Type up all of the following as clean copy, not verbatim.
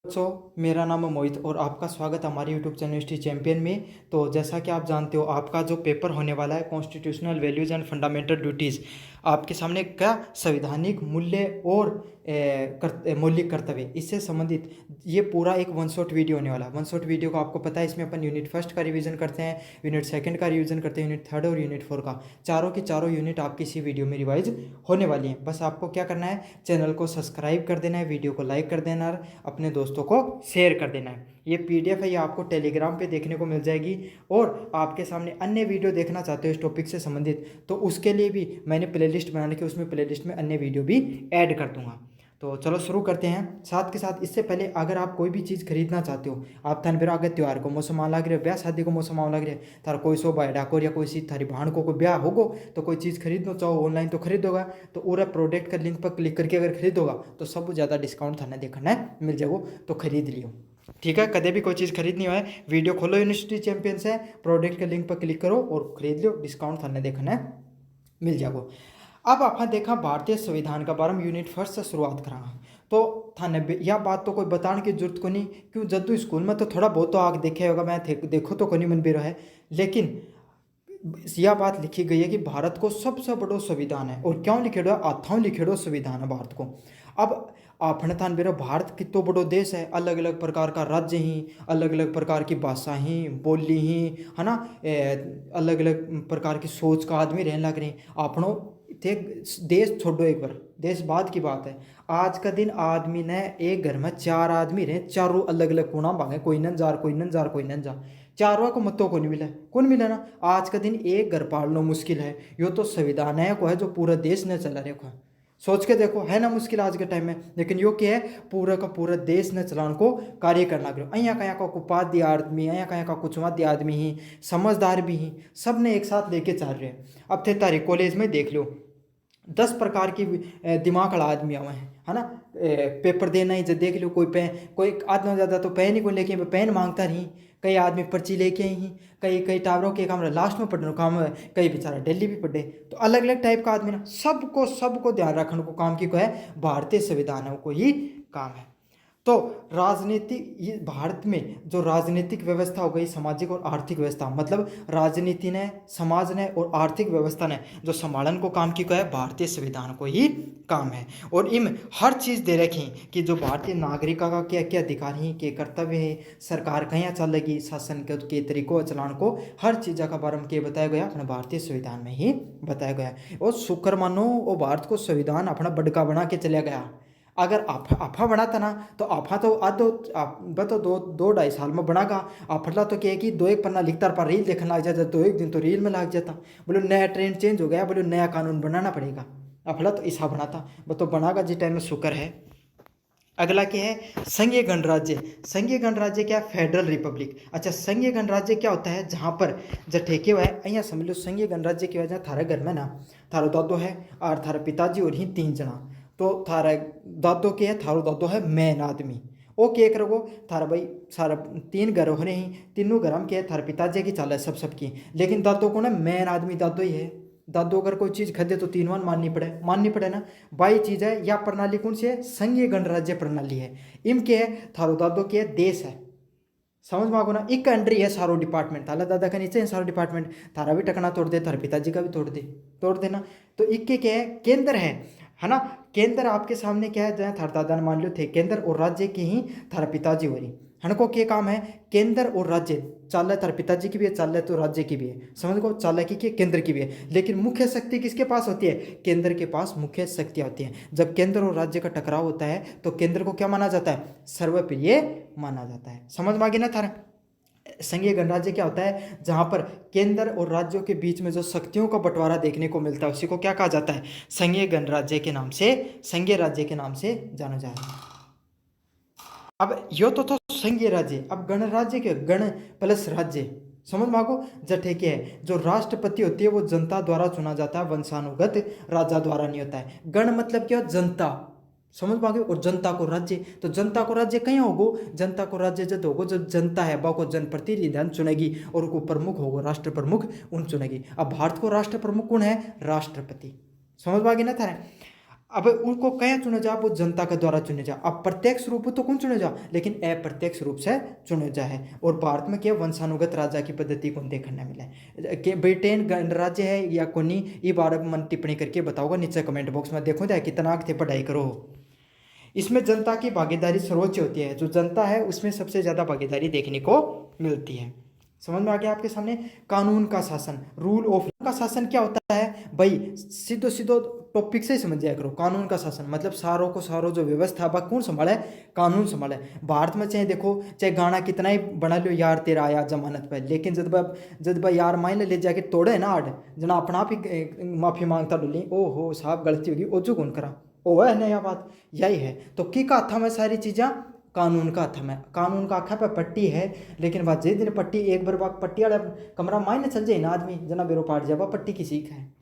मेरा नाम है मोहित और आपका स्वागत है हमारे यूट्यूब चैनल हिस्ट्री चैंपियन में। तो जैसा कि आप जानते हो, आपका जो पेपर होने वाला है constitutional values and fundamental duties, आपके सामने क्या संवैधानिक मूल्य और मौलिक कर्तव्य, इससे संबंधित ये पूरा एक वन शॉट वीडियो होने वाला है। वन शॉट वीडियो को आपको पता है, इसमें अपन यूनिट फर्स्ट का रिवीजन करते हैं, यूनिट सेकंड का रिवीजन करते हैं, यूनिट थर्ड और यूनिट फोर का। चारों की चारों यूनिट आपकी इसी वीडियो में रिवाइज होने वाली हैं। बस आपको क्या करना है, चैनल को सब्सक्राइब कर देना है, वीडियो को लाइक कर देना है, अपने दोस्तों को शेयर कर देना है। ये पीडीएफ है, ये आपको टेलीग्राम पे देखने को मिल जाएगी। और आपके सामने अन्य वीडियो देखना चाहते हो इस टॉपिक से संबंधित, तो उसके लिए भी मैंने प्लेलिस्ट बना रखी है, उसमें प्लेलिस्ट में अन्य वीडियो भी ऐड कर दूंगा। तो चलो शुरू करते हैं। साथ के साथ इससे पहले अगर आप कोई भी चीज़ खरीदना चाहते हो, आप थान बेरा अगर त्यौहार को मौसम आ लग रहे, ब्याह शादी को मौसम आ लग रहे, थारा कोई शोभा डाकोर या कोई चीज़ थारी भाण को कोई ब्याह होगो, तो कोई चीज़ खरीदना चाहो ऑनलाइन तो खरीदोगा, तो पूरा प्रोडक्ट का लिंक पर क्लिक करके अगर खरीदोगा तो सब ज़्यादा डिस्काउंट थाने देखना है मिल जाएगा, तो खरीद लियो। ठीक है, कदे भी कोई चीज़ खरीदनी हो, वीडियो खोलो यूनिवर्सिटी चैंपियन से, प्रोडक्ट के लिंक पर क्लिक करो और खरीद लो, डिस्काउंट थाने देखना है मिल जाएगा। अब आपने देखा भारतीय संविधान का बारे में यूनिट फर्स्ट से शुरुआत करा, तो थाने यह बात तो कोई बताने की जरूरत को नहीं, क्यों जद्दू स्कूल में तो थोड़ा बहुत तो आग देखे होगा, मैं देखो तो कोनी मन भी रहा है। लेकिन यह बात लिखी गई है कि भारत को सबसे बड़ो संविधान है, और क्यों लिखेड़ो है, आथाओं लिखेड़ो संविधान है भारत को। अब आपने थान बेरो भारत कितो बड़ो देश है, अलग अलग प्रकार का राज्य ही, अलग अलग प्रकार की भाषा ही, बोली ही, है ना, अलग अलग प्रकार की सोच का आदमी रहने लग रहे हैं। आपनो देश छोड़ो, एक बार देश बाद की बात है, आज का दिन आदमी ने एक घर में चार आदमी रहे, चारों अलग अलग कोना भागे, कोई नंजार कोई नंजार कोई नंजा, चारों को मत तो कौन मिला, कौन मिला ना। आज का दिन एक घर पालना मुश्किल है, यो तो संविधान है को है जो पूरा देश ने चला रखा है। सोच के देखो, है ना मुश्किल आज के टाइम में, लेकिन यो क्या है, पूरा का पूरा देश ने चलाने को कार्य करना करो। अया कया का कुपाध्य आदमी, अया कया का कुचवाद्य आदमी ही, समझदार भी ही, सब ने एक साथ लेके चल रहे हैं। अब थे तारी कॉलेज में देख लो, 10 प्रकार की दिमाग वाला आदमी आवे हैं, है ना। पेपर देना ही जब देख लो, कोई पेन, कोई आदमी ज़्यादा तो पेन ही कोई लेके पेन मांगता रही, कई आदमी पर्ची लेके आई ही, कई कई टावरों के काम लास्ट में पढ़ने काम है, कई बेचारा दिल्ली भी पढ़े। तो अलग अलग टाइप का आदमी ना, सबको ध्यान रखने को काम की को है, भारतीय संविधान को ही काम है। तो राजनीति, ये भारत में जो राजनीतिक व्यवस्था हो गई, सामाजिक और आर्थिक व्यवस्था, मतलब राजनीति ने, समाज ने और आर्थिक व्यवस्था ने जो संभालन को काम की को है, भारतीय संविधान को ही काम है। और इनमें हर चीज़ दे रखी कि जो भारतीय नागरिका का क्या क्या अधिकार है, क्या कर्तव्य है, सरकार कहाँ चलेगी, शासन के तरीकों चलान को, हर चीज़ का बारे में क्या बताया गया, अपने भारतीय संविधान में ही बताया गया। और शुक्र मानो वो भारत को संविधान अपना बड़का बना के चला गया। अगर आफा बनाता ना, तो आफा तो तो दो ढाई साल में बनागा। आफला तो क्या है कि दो एक पन्ना लिखता पर रील देखने लग जाता, दो एक दिन तो रील में लग जाता। बोलो नया ट्रेंड चेंज हो गया, बोलो नया कानून बनाना पड़ेगा। अफला तो ऐसा बनाता, वो तो बनागा जिस टाइम में शुक्र है। अगला क्या है, संघीय गणराज्य। संघीय गणराज्य क्या है, फेडरल रिपब्लिक। अच्छा, संघीय गणराज्य क्या होता है, जहाँ पर जब ठेके हुआ है, अँ समझ लो संघीय गणराज्य की वजह, थारे घर में ना थारो दादो है और थारे पिताजी और ही 3 जना, तो थारा दादो के है, थारो दादो है मेन आदमी, वो क्या करोगो, थारा भाई सारा 3 घर हो रहे हैं, तीनों घर हम क्या है, थारे पिताजी की चाल है सबकी, लेकिन दादो को ना मेन आदमी दादो ही है। दादो अगर कोई चीज़ खरीदे तो 3 माननी पड़े ना। बाई चीज़ है, या प्रणाली कौन सी है, संघीय गणराज्य प्रणाली है। इम क्या है, थारो दादो के है देश है, समझ में आगो ना, एक कंट्री है सारो डिपार्टमेंट, थाला दादा का नीचे है सारो डिपार्टमेंट, थारा भी टकना तोड़ दे, थारे पिताजी का भी तोड़ देना। तो इक्के क्या है, केंद्र है ना। केंद्र आपके सामने क्या है, जहाँ थार दादा ने मान लो थे केंद्र और राज्य के ही थारा पिताजी हो रही, हनको क्या काम है, केंद्र और राज्य चाल है, थारे पिताजी की भी है, चाल है तो राज्य की भी है, समझ को, चाल है कि केंद्र की भी है। लेकिन मुख्य शक्ति किसके पास होती है, केंद्र के पास मुख्य शक्तियाँ होती हैं। जब केंद्र और राज्य का टकराव होता है तो केंद्र को क्या माना जाता है, सर्वप्रिय माना जाता है। समझ में आ गई ना थारा। संघीय गणराज्य क्या होता है, जहां पर केंद्र और राज्यों के बीच में जो शक्तियों का बंटवारा देखने को मिलता है, उसी को क्या कहा जाता है, संघीय गणराज्य के नाम से, संघीय राज्य के नाम से जाना जाता है। अब यो तो संघीय राज्य। अब गणराज्य के, गण प्लस राज्य, समझ मांगो, जठे के है, जो राष्ट्रपति होती है वो जनता द्वारा चुना जाता है, वंशानुगत राजा द्वारा नहीं होता है। गण मतलब क्या, जनता, समझ पाओगे, और जनता को राज्य। तो जनता को राज्य कहीं होगो, जनता को राज्य जब होगो जब जनता है को जनप्रतिनिधि चुनेगी, और को प्रमुख होगो, राष्ट्र प्रमुख उन चुनेगी। अब भारत को राष्ट्र प्रमुख कौन है, राष्ट्रपति। समझ पाओगे ना थारे। अब उनको क्या चुने जा, वो जनता के द्वारा चुने जा। अब प्रत्यक्ष रूप तो कौन चुने जा, लेकिन अप्रत्यक्ष रूप से चुने जा है। और भारत में क्या वंशानुगत राजा की पद्धति कौन देखने मिला है, कि ब्रिटेन गणराज्य है या कौन नहीं, ये बारे में मन टिप्पणी करके बताओगा नीचे कमेंट बॉक्स में। देखो जाए कितना थे पढ़ाई करो। इसमें जनता की भागीदारी सर्वोच्च होती है, जो जनता है उसमें सबसे ज़्यादा भागीदारी देखने को मिलती है। समझ में आ गया आपके सामने। कानून का शासन, रूल ऑफ का शासन क्या होता है भाई, सीधो सीधो टॉपिक से ही समझ जाया करो। कानून का शासन मतलब सारों को सारों जो व्यवस्था बा कौन संभाले, कानून संभाले। भारत में चाहे देखो, चाहे गाना कितना ही बना लो यार तेरा आया जमानत पे, लेकिन जब भाई यार मान ले जाके तोड़े ना आड़ जना अपना आप ही माफी मांगता डोली, ओ हो साहब गलती होगी, ओ जो कौन करा, ओ है नया बात यही है। तो की का था मैं सारी चीज़ें कानून का था मैं, कानून का आखा पे पट्टी है, लेकिन बात जे दिन पट्टी एक बार बाग पट्टी वाला कमरा मायने चल जाए ना आदमी जना बेरो पाट जावा पट्टी की सीख है।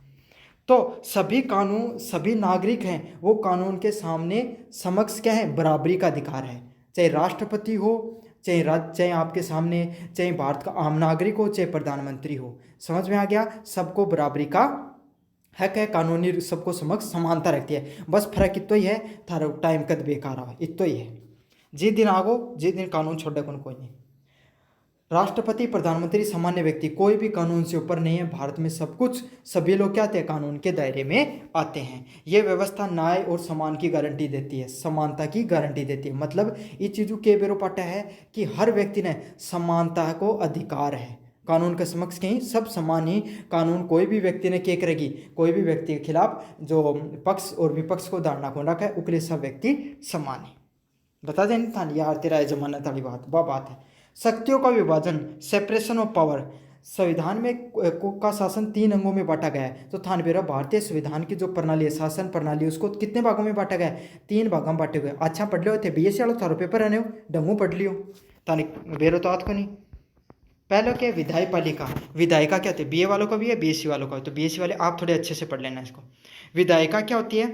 तो सभी कानून, सभी नागरिक हैं वो कानून के सामने समक्ष क्या है, बराबरी का अधिकार है। चाहे राष्ट्रपति हो, चाहे आपके सामने, चाहे भारत का आम नागरिक हो, चाहे प्रधानमंत्री हो। समझ में आ गया, सबको बराबरी का हक है, कानूनी सबको समक्ष समानता रखती है। बस फर्क इतना ही है, थारा टाइम कद बेकार हो, इतना ही है। जी दिन आगो, जी दिन कानून छोड़े कौन कोई नहीं। राष्ट्रपति, प्रधानमंत्री, सामान्य व्यक्ति कोई भी कानून से ऊपर नहीं है। भारत में सब कुछ, सभी लोग क्या आते हैं, कानून के दायरे में आते हैं। ये व्यवस्था न्याय और समान की गारंटी देती है, समानता की गारंटी देती है। मतलब ये चीज़ों के बेरो पाटा है कि हर व्यक्ति ने समानता को अधिकार है, कानून के समक्ष कहीं सब समान ही। कानून कोई भी व्यक्ति ने क्या करेगी, कोई भी व्यक्ति के खिलाफ जो पक्ष और विपक्ष को धारणा को रखा है उसके लिए सब व्यक्ति समान है। बता दें था यार तेरा जमानत वाली बात, वह बात है। शक्तियों का विभाजन, सेपरेशन ऑफ पावर, संविधान में का शासन 3 अंगों में बांटा गया है। तो थानबेरा भारतीय संविधान की जो प्रणाली है, शासन प्रणाली, उसको कितने भागों में बांटा गया है, 3 भागों में बांटे हुए। अच्छा पढ़ लो थे बीएससी वालों, थारो पेपर रहने हो डंगू पढ़ लियो तानी बेरो तो आत को नहीं। पहले क्या, विधायी पालिका, विधायिका क्या होती है, बीए वालों का भी है बीएससी वालों का, तो बीएससी वाले आप थोड़े अच्छे से पढ़ लेना इसको। विधायिका क्या होती है,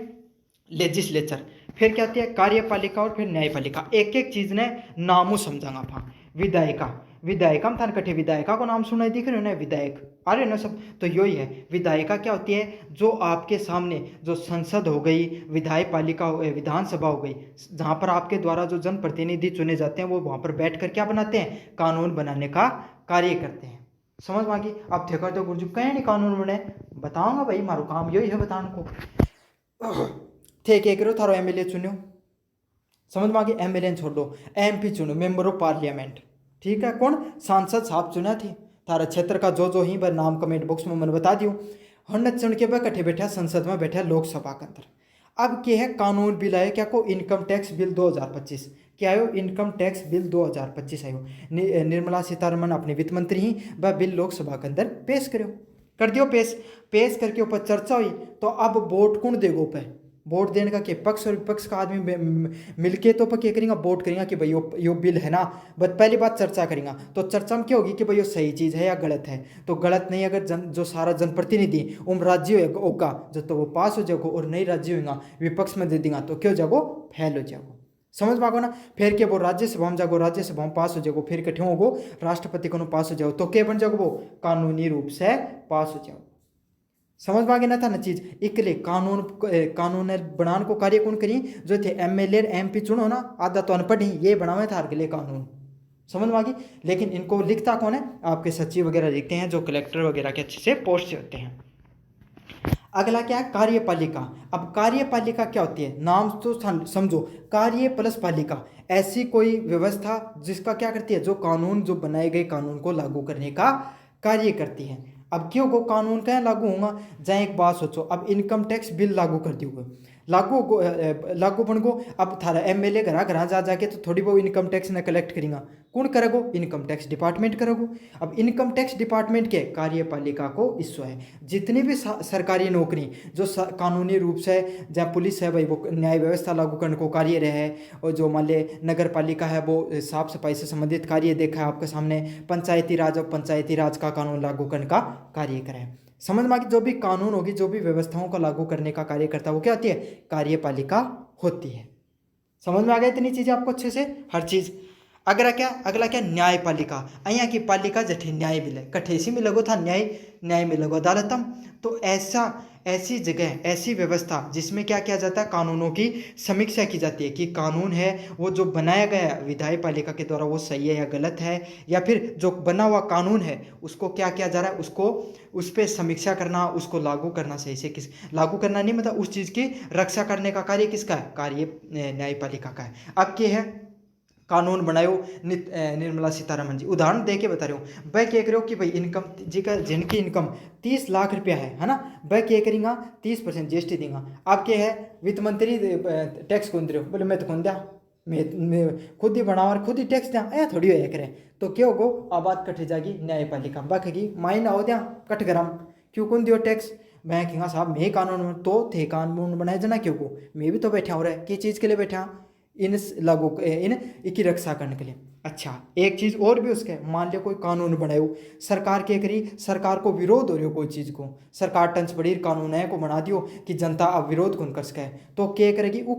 लेजिस्लेचर। फिर क्या होती है, कार्यपालिका, और फिर न्यायपालिका। एक एक चीज ने नामों समझांगा था। विधायिका, विधायिका में था कठे, विधायिका को नाम सुनाई दिख रहे हो ना, विधायक आ रहे ना सब, तो यही है। विधायिका क्या होती है, जो आपके सामने जो संसद हो गई, विधायी पालिका हो गई, विधानसभा हो गई, जहाँ पर आपके द्वारा जो जनप्रतिनिधि चुने जाते हैं, वो वहाँ पर बैठ कर क्या बनाते हैं, कानून बनाने का कार्य करते हैं। समझ में आ गई। अब थे करते गुरुजी कहीं नहीं कानून बने, बताऊंगा भाई, मारो काम यही है बताने को। थे क्या करो, थारो एमएलए चुनो, समझ में आ गई। एमएलए छोड़ दो, एमपी चुनो, मेंबर ऑफ पार्लियामेंट, ठीक है। कौन, सांसद साहब चुना थी थारा क्षेत्र का, जो ही बर नाम कमेंट बॉक्स में मैंने बता दियो। हन चुन के बाद कट्ठे बैठा संसद में, बैठा लोकसभा के अंदर। अब क्या है, कानून बिल आयो क्या को, इनकम टैक्स बिल 2025। क्या आयो, इनकम टैक्स बिल 2025 आयो। निर्मला सीतारमन अपने वित्त मंत्री ही, वह बिल लोकसभा के अंदर पेश करो, कर दियो पेश करके ऊपर चर्चा हुई। तो अब वोट कौन देगा ऊपर, वोट देने का, के पक्ष और विपक्ष का आदमी मिलके तो क्या करेंगे, वोट करेंगे कि भाई यो बिल है ना, बट पहली बात चर्चा करेंगे। तो चर्चा में क्या होगी कि भाई ये सही चीज़ है या गलत है। तो गलत नहीं, अगर जो सारा जनप्रतिनिधि उम राज्य होगा जो, तो वो पास हो जाएगा, और नई राज्य होगा विपक्ष में दे देगा तो क्यों जागो, फेल हो जाओ। समझ पाओ ना। फिर क्या, वो राज्यसभा में जागो, राज्यसभा में पास हो जाओ, फिर कठे होगो राष्ट्रपति को पास हो जाओ, तो क्या बन जाओ, वो कानूनी रूप से पास हो जाओ। समझ में आ गया ना था ना चीज। इकले कानून बनाने को कार्य कौन करी, जो थे एमएलए एमपी चुनो ना, आधा तो अनपढ़ ही, ये बनावे था के लिए कानून। समझ में आ गई। लेकिन इनको लिखता कौन है, आपके सचिव वगैरह लिखते हैं, जो कलेक्टर वगैरह के अच्छे से पोस्ट से होते हैं। अगला क्या है, कार्यपालिका। अब कार्यपालिका क्या होती है, नाम तो समझो, कार्य प्लस पालिका, ऐसी कोई व्यवस्था जिसका क्या करती है, जो कानून, जो बनाए गए कानून को लागू करने का कार्य करती है। अब क्यों को कानून क्या लागू होगा, जहाँ एक बात सोचो, अब इनकम टैक्स बिल लागू कर दियो, लागू बन गो। अब थारा एमएलए घर जा जाके तो थोड़ी बहुत इनकम टैक्स न कलेक्ट करेगा, कौन करेगो, इनकम टैक्स डिपार्टमेंट करेगो। अब इनकम टैक्स डिपार्टमेंट के कार्यपालिका को हिस्सा है। जितनी भी सरकारी नौकरी जो कानूनी रूप से, जहाँ पुलिस है भाई वो न्याय व्यवस्था लागू करने को कार्य रहे, और जो मान ले नगर पालिका है वो साफ सफाई से संबंधित कार्य देखा है आपके सामने, पंचायती राज और पंचायती राज का कानून लागू करने का कार्य करे। समझ में आ गई। जो भी कानून होगी, जो भी व्यवस्थाओं को लागू करने का कार्य करता है, वो क्या होती है, कार्यपालिका होती है। समझ में आ गया इतनी चीजें आपको अच्छे से, हर चीज। अगला क्या, न्यायपालिका। अहिया की पालिका जठे न्याय मिले, कठे इसी में लगो था न्याय मिलेगो अदालतम। तो ऐसी जगह, ऐसी व्यवस्था जिसमें क्या किया जाता है, कानूनों की समीक्षा की जाती है कि कानून है वो जो बनाया गया है विधायी पालिका के द्वारा वो सही है या गलत है, या फिर जो बना हुआ कानून है उसको क्या किया जा रहा है, उसको उस पर समीक्षा करना, उसको लागू करना, सही से किस लागू करना नहीं, मतलब उस चीज़ की रक्षा करने का कार्य किसका है, कार्य न्यायपालिका का है। अब क्या है, कानून बनायो निर्मला सीतारमन जी, उदाहरण दे के बता रहे हो। वह क्या करो कि भाई इनकम जी का, जिनकी इनकम 30 लाख रुपया है ना, वह क्या करेंगे 30% जीएसटी देंगे। आप क्या है, वित्त मंत्री टैक्स कौन दे रहे हो, बोले मैं तो कौन दिया, मैं खुद ही बनाओ और खुद ही टैक्स दिया, ऐ थोड़ी हो करें। तो क्या होगो, आबाद कट जाएगी न्यायपालिका, बाकी माइन आओ दिया कट गरम, क्यों कौन दियो टैक्स, मैं कहूँगा साहब मैं कानून तो थे, कानून बनाए जना क्यों को, मैं भी तो बैठा हो रहा है, किस चीज़ के लिए बैठा, इन लागू इन की रक्षा करने के लिए। अच्छा, एक चीज़ और भी उसके, मान लियो कोई कानून बनायो, सरकार क्या करी, सरकार को विरोध हो रही हो कोई चीज़ को, सरकार टंच पड़ी कानून है को बना दियो कि जनता अब विरोध कौन कर सके, तो क्या करेगी, वो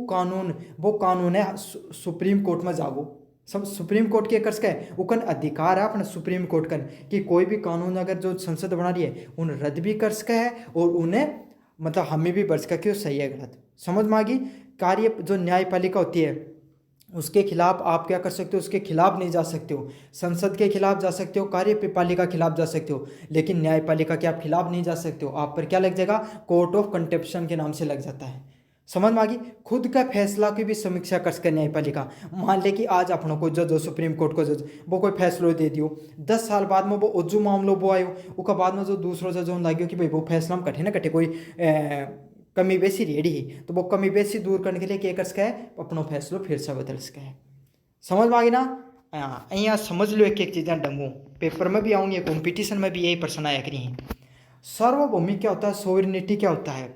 कानून है सुप्रीम कोर्ट में जागो, सब सुप्रीम कोर्ट के कर सके, उकन अधिकार है अपने सुप्रीम कोर्ट कन कि कोई भी कानून अगर जो संसद बना रही है उन रद्द भी कर सके है, और उन्हें मतलब हमें भी बढ़ सका कि वो सही है गलत, समझ में आ गई। कार्य जो न्यायपालिका होती है उसके खिलाफ आप क्या कर सकते हो, उसके खिलाफ नहीं जा सकते हो, संसद के खिलाफ जा सकते हो, कार्यपालिका के खिलाफ जा सकते हो, लेकिन न्यायपालिका के आप खिलाफ नहीं जा सकते हो, आप पर क्या लग जाएगा, कोर्ट ऑफ कंटेम्पशन के नाम से लग जाता है। समझ में आ गई। खुद का फैसला की भी समीक्षा कर सके न्यायपालिका, मान ले कि आज अपनों को जज हो, सुप्रीम कोर्ट को जज वो कोई फैसलो दे दियो, 10 साल बाद में वो उज्जू मामलो वो आयो, उसका बाद में जो दूसरो जज होने लगे कि भाई वो फैसला में कटे ना कटे कोई कमी बेसी रेडी ही, तो वो कमी बेसी दूर करने के लिए क्या कर सका है, अपना फैसलो फिर से बदल सका है। समझ में आ गई ना। अँ समझ लो एक एक चीज़ें डंगू, पेपर में भी आऊँगी, कॉम्पिटिशन में भी यही प्रश्न आया करी हैं। सार्वभौमिक क्या होता है, सोवरेनिटी क्या होता है,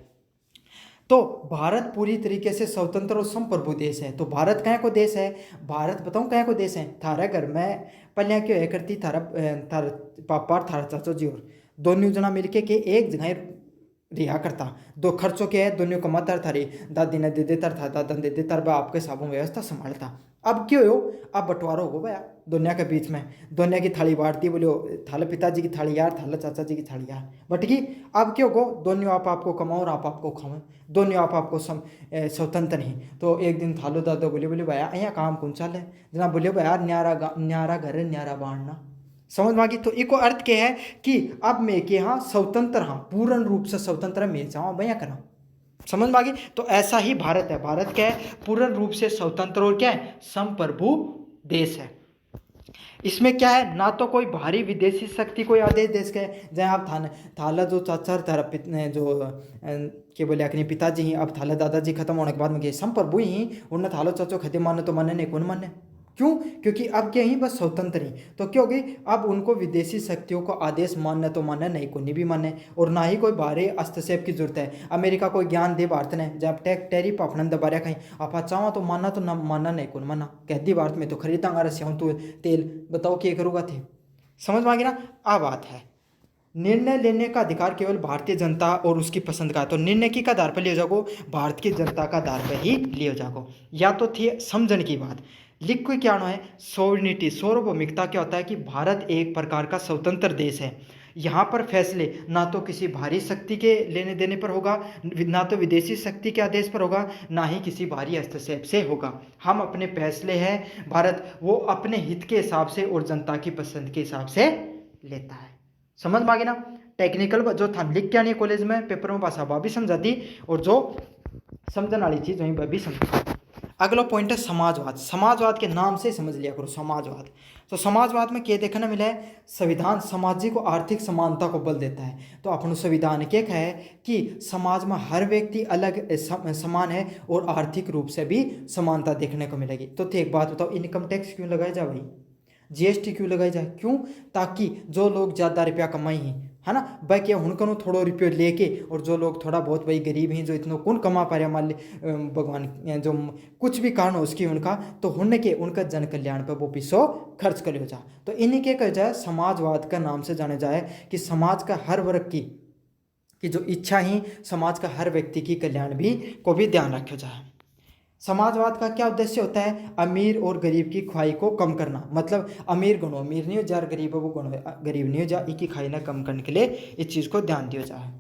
तो भारत पूरी तरीके से स्वतंत्र और संप्रभु देश है। तो भारत कहाँ को देश है, भारत बताऊँ कहाँ को देश है, थारा घर में पलिया क्यों है करती, थारा थारा पापा और थारा चाचा जी और दोनों जना मिलके के एक जगह रिहा करता, दो खर्चों के है दोनों कमाता थारी दादी ने दे देता था, दादा ने दे देता, आपके हिसाबों व्यवस्था संभालता। अब क्यों हो, अब बंटवारा हो भैया दुनिया के बीच में, दुनिया की थाली बांटती, बोले थाला पिताजी की थाली यार, थाला चाचा जी की थाली यार बटकी। अब क्यों को दोनों आप आपको कमाओ और आप आपको खाओ, दोनों आप आपको स्वतंत्र नहीं। तो एक दिन थालो दादा बोले भैया यहाँ काम कौन चाल है, जना बोले भैया न्यारा घर है न्यारा बांटना। समझ में आ गई। तो इको अर्थ क्या है कि अब मैं के यहाँ स्वतंत्र हाँ, पूर्ण रूप से स्वतंत्र मैं चाहूँ भैया करा। समझ में आ गई। तो ऐसा ही भारत है, भारत क्या है, पूर्ण रूप से स्वतंत्र और क्या है, संप्रभु देश है। इसमें क्या है, ना तो कोई भारी विदेशी शक्ति कोई आदेश देश का है, जहाँ आप थाला जो चाचा थारा जो क्या बोले अपने पिताजी ही, अब थाला दादाजी खत्म होने के बाद में गए संप्रभु ही, उन्हें थालो चाचो खत्म माने तो माने नहीं कौन माने, क्यों, क्योंकि अब क्या ही बस स्वतंत्र ही। तो क्या होगी, अब उनको विदेशी शक्तियों को आदेश मानना तो मानना नहीं, को नहीं भी माने, और ना ही कोई बाहरी हस्तक्षेप की जरूरत है। अमेरिका कोई ज्ञान दे भारत ने, जब टैरिफ अपना दबा रहा कहीं, आप चाहो तो मानना तो ना मानना नहीं कौन माना, कहती भारत में तो खरीदांगा रसियाँ तो तेल, बताओ क्या करूँगा थे। समझ में आ गई ना। आ बात है, निर्णय लेने का अधिकार केवल भारतीय जनता और उसकी पसंद का, तो निर्णय की का आधार पर लियो जागो, भारत की जनता का आधार पर ही लियो जागो। या तो थी समझन की बात, लिख को क्या है, सोवरेनिटी, सार्वभौमिकता क्या होता है कि भारत एक प्रकार का स्वतंत्र देश है। यहाँ पर फैसले ना तो किसी भारी शक्ति के लेने देने पर होगा, ना तो विदेशी शक्ति के आदेश पर होगा, ना ही किसी भारी हस्तक्षेप से होगा। हम अपने फैसले हैं, भारत वो अपने हित के हिसाब से और जनता की पसंद के हिसाब से लेता है। समझ में आ गई ना। टेक्निकल जो था लिख के आनी कॉलेज में पेपर में भाषा वह भी समझा दी, और जो समझने वाली चीज़ वहीं वह भी समझा। अगला पॉइंट है समाजवाद। समाजवाद के नाम से समझ लिया करो समाजवाद। तो समाजवाद में क्या देखने मिला है, संविधान सामाजिक और आर्थिक समानता को बल देता है। तो अपन संविधान क्या है कि समाज में हर व्यक्ति अलग समान है और आर्थिक रूप से भी समानता देखने को मिलेगी। तो एक बात बताओ, इनकम टैक्स क्यों लगाया जाए भाई, जीएसटी क्यों लगाई जाए, क्यों, ताकि जो लोग ज़्यादा रुपया कमाई हैं, है ना, भाई क्या उनको थोड़ा रुपये लेके, और जो लोग थोड़ा बहुत भाई गरीब हैं, जो इतना कौन कमा पा रहे, मान ली भगवान जो कुछ भी कारण हो उसकी उनका, तो होने के उनका जन कल्याण पर वो पैसों खर्च कर लिया जाए। तो इन्हीं के कहा जाए समाजवाद का नाम से जाने जाए कि समाज का हर वर्ग की जो इच्छा ही, समाज का हर व्यक्ति की कल्याण भी को भी ध्यान रखा जाए। समाजवाद का क्या उद्देश्य होता है, अमीर और गरीब की ख्वाही को कम करना, मतलब अमीर गणो अमीर नहीं हो जा, गरीब है वो गणो गरीब नहीं हो जा, एक ही खाई ना कम करने के लिए इस चीज़ को ध्यान दिया जाए।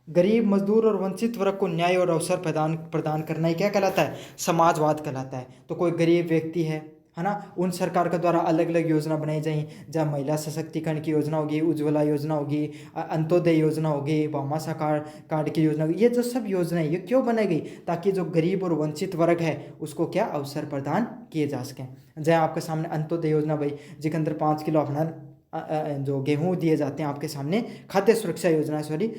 गरीब, मजदूर और वंचित वर्ग को न्याय और अवसर प्रदान प्रदान करना ही क्या कहलाता है? समाजवाद कहलाता है। तो कोई गरीब व्यक्ति है ना, उन सरकार के द्वारा अलग अलग योजना बनाई जाए, जहाँ महिला सशक्तिकरण की योजना होगी, उज्ज्वला योजना होगी, अंत्योदय योजना होगी, भामाशाह कार्ड की योजना होगी। ये जो सब योजनाएं ये क्यों बनाई गई? ताकि जो गरीब और वंचित वर्ग है उसको क्या अवसर प्रदान किए जा सकें। जहाँ आपके सामने अंत्योदय योजना भाई, जिसके अंदर 5 किलो अपना जो गेहूँ दिए जाते हैं आपके सामने, खाद्य सुरक्षा योजना, सॉरी,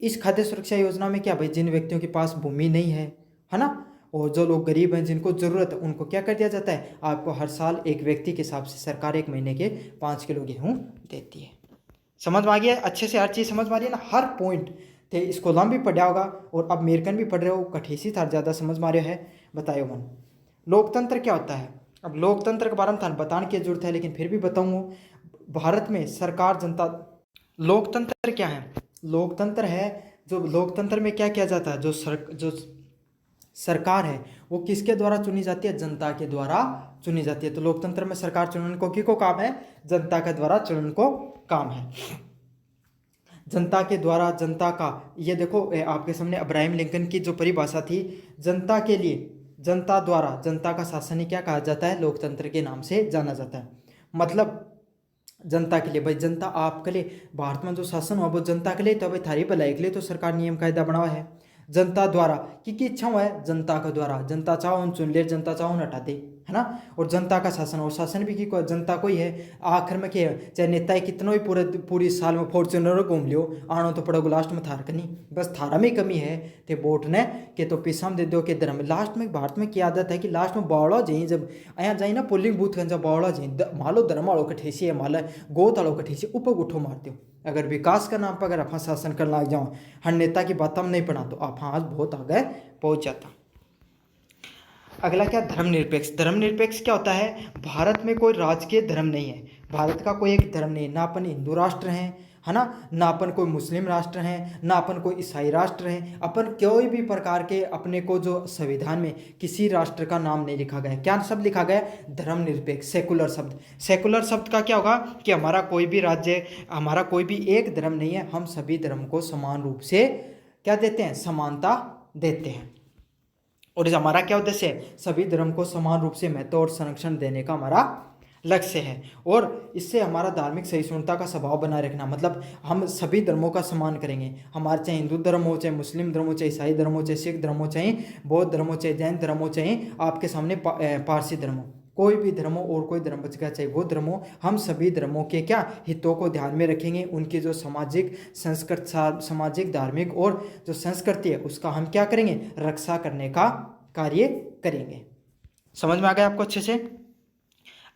इस खाद्य सुरक्षा योजना में क्या भाई, जिन व्यक्तियों के पास भूमि नहीं है ना, और जो लोग गरीब हैं, जिनको ज़रूरत है, उनको क्या कर दिया जाता है? आपको हर साल एक व्यक्ति के हिसाब से सरकार 1 महीने के 5 किलो गेहूँ देती है। समझ में आ गया? अच्छे से हर चीज़ समझ में आ रही है ना, हर पॉइंट थे। स्कूलों भी पढ़ा होगा और अब अमेरिकन भी पढ़ रहे हो, कठेसी था ज़्यादा समझ में आ रहा है। बताइए मन, लोकतंत्र क्या होता है? अब लोकतंत्र के बारे में था बताने की जरूरत है, लेकिन फिर भी बताऊँगा। भारत में सरकार जनता, लोकतंत्र क्या है? लोकतंत्र है, जो लोकतंत्र में क्या किया जाता है, जो सरकार है वो किसके द्वारा चुनी जाती है? जनता के द्वारा चुनी जाती है। तो लोकतंत्र में सरकार चुनने को किसको काम है? जनता के द्वारा चुनने को काम है। जनता के द्वारा, जनता का, ये देखो आपके सामने अब्राहम लिंकन की जो परिभाषा थी, जनता के लिए, जनता द्वारा, जनता का शासन ही क्या कहा जाता है? लोकतंत्र के नाम से जाना जाता है। मतलब जनता के लिए भाई, जनता आपके लिए, भारत में जो शासन हुआ वो जनता के लिए, तो भाई थारी भलाई के लिए तो सरकार नियम कायदा बनावा है। जनता द्वारा की इच्छा हुआ है, जनता के द्वारा, जनता चाहो उन चुन ले, जनता चाहो उन हटा दे, है ना। और जनता का शासन, और शासन भी की जनता को ही है। आखिर में क्या है, चाहे नेता ही कितना ही पूरी साल में फॉर्चुनर घूम लियो, आनो तो पड़ोगे लास्ट में थार कनी, बस थारा में कमी है ते वोट ने के तो पिसाम दे दो के धर्म। लास्ट में भारत में क्या आदत है कि लास्ट में बावड़ा जाई, जब अया जाई ना पोलिंग बूथ के, जब बावड़ा जाई, मालो धर्म वालों कठेसी है, माला गोत वालों कठेसी, ऊपर उठो मारते हो। अगर विकास का नाम पर अगर आप शासन करने लग जाओ, हर नेता की बात हम नहीं पढ़ा, तो आप आज बहुत आगे पहुंच जाता। अगला क्या? धर्मनिरपेक्ष। धर्मनिरपेक्ष क्या होता है? भारत में कोई राजकीय धर्म नहीं है, भारत का कोई एक धर्म नहीं है, ना अपन हिंदू राष्ट्र हैं, है ना अपन कोई मुस्लिम राष्ट्र हैं, ना अपन कोई ईसाई राष्ट्र हैं, अपन कोई भी प्रकार के, अपने को जो संविधान में किसी राष्ट्र का नाम नहीं लिखा गया। क्या शब्द लिखा गया? धर्मनिरपेक्ष, सेकुलर शब्द। सेकुलर शब्द का क्या होगा कि हमारा कोई भी राज्य, हमारा कोई भी एक धर्म नहीं है, हम सभी धर्म को समान रूप से क्या देते हैं? समानता देते हैं। और हमारा क्या उद्देश्य है? सभी धर्म को समान रूप से महत्व और संरक्षण देने का हमारा लक्ष्य है। और इससे हमारा धार्मिक सहिष्णुता का स्वभाव बनाए रखना, मतलब हम सभी धर्मों का सम्मान करेंगे। हमारे चाहे हिंदू धर्म हो, चाहे मुस्लिम धर्म हो, चाहे ईसाई धर्म हो, चाहे सिख धर्म हो, चाहे बौद्ध धर्म हो, चाहे जैन धर्म हो, चाहे आपके सामने पारसी धर्म हो, कोई भी धर्म हो और कोई धर्म बच गया चाहे वो धर्म हो, हम सभी धर्मों के क्या हितों को ध्यान में रखेंगे। उनकी जो सामाजिक सामाजिक धार्मिक और जो संस्कृति है उसका हम क्या करेंगे? रक्षा करने का कार्य करेंगे। समझ में आ गया आपको अच्छे से?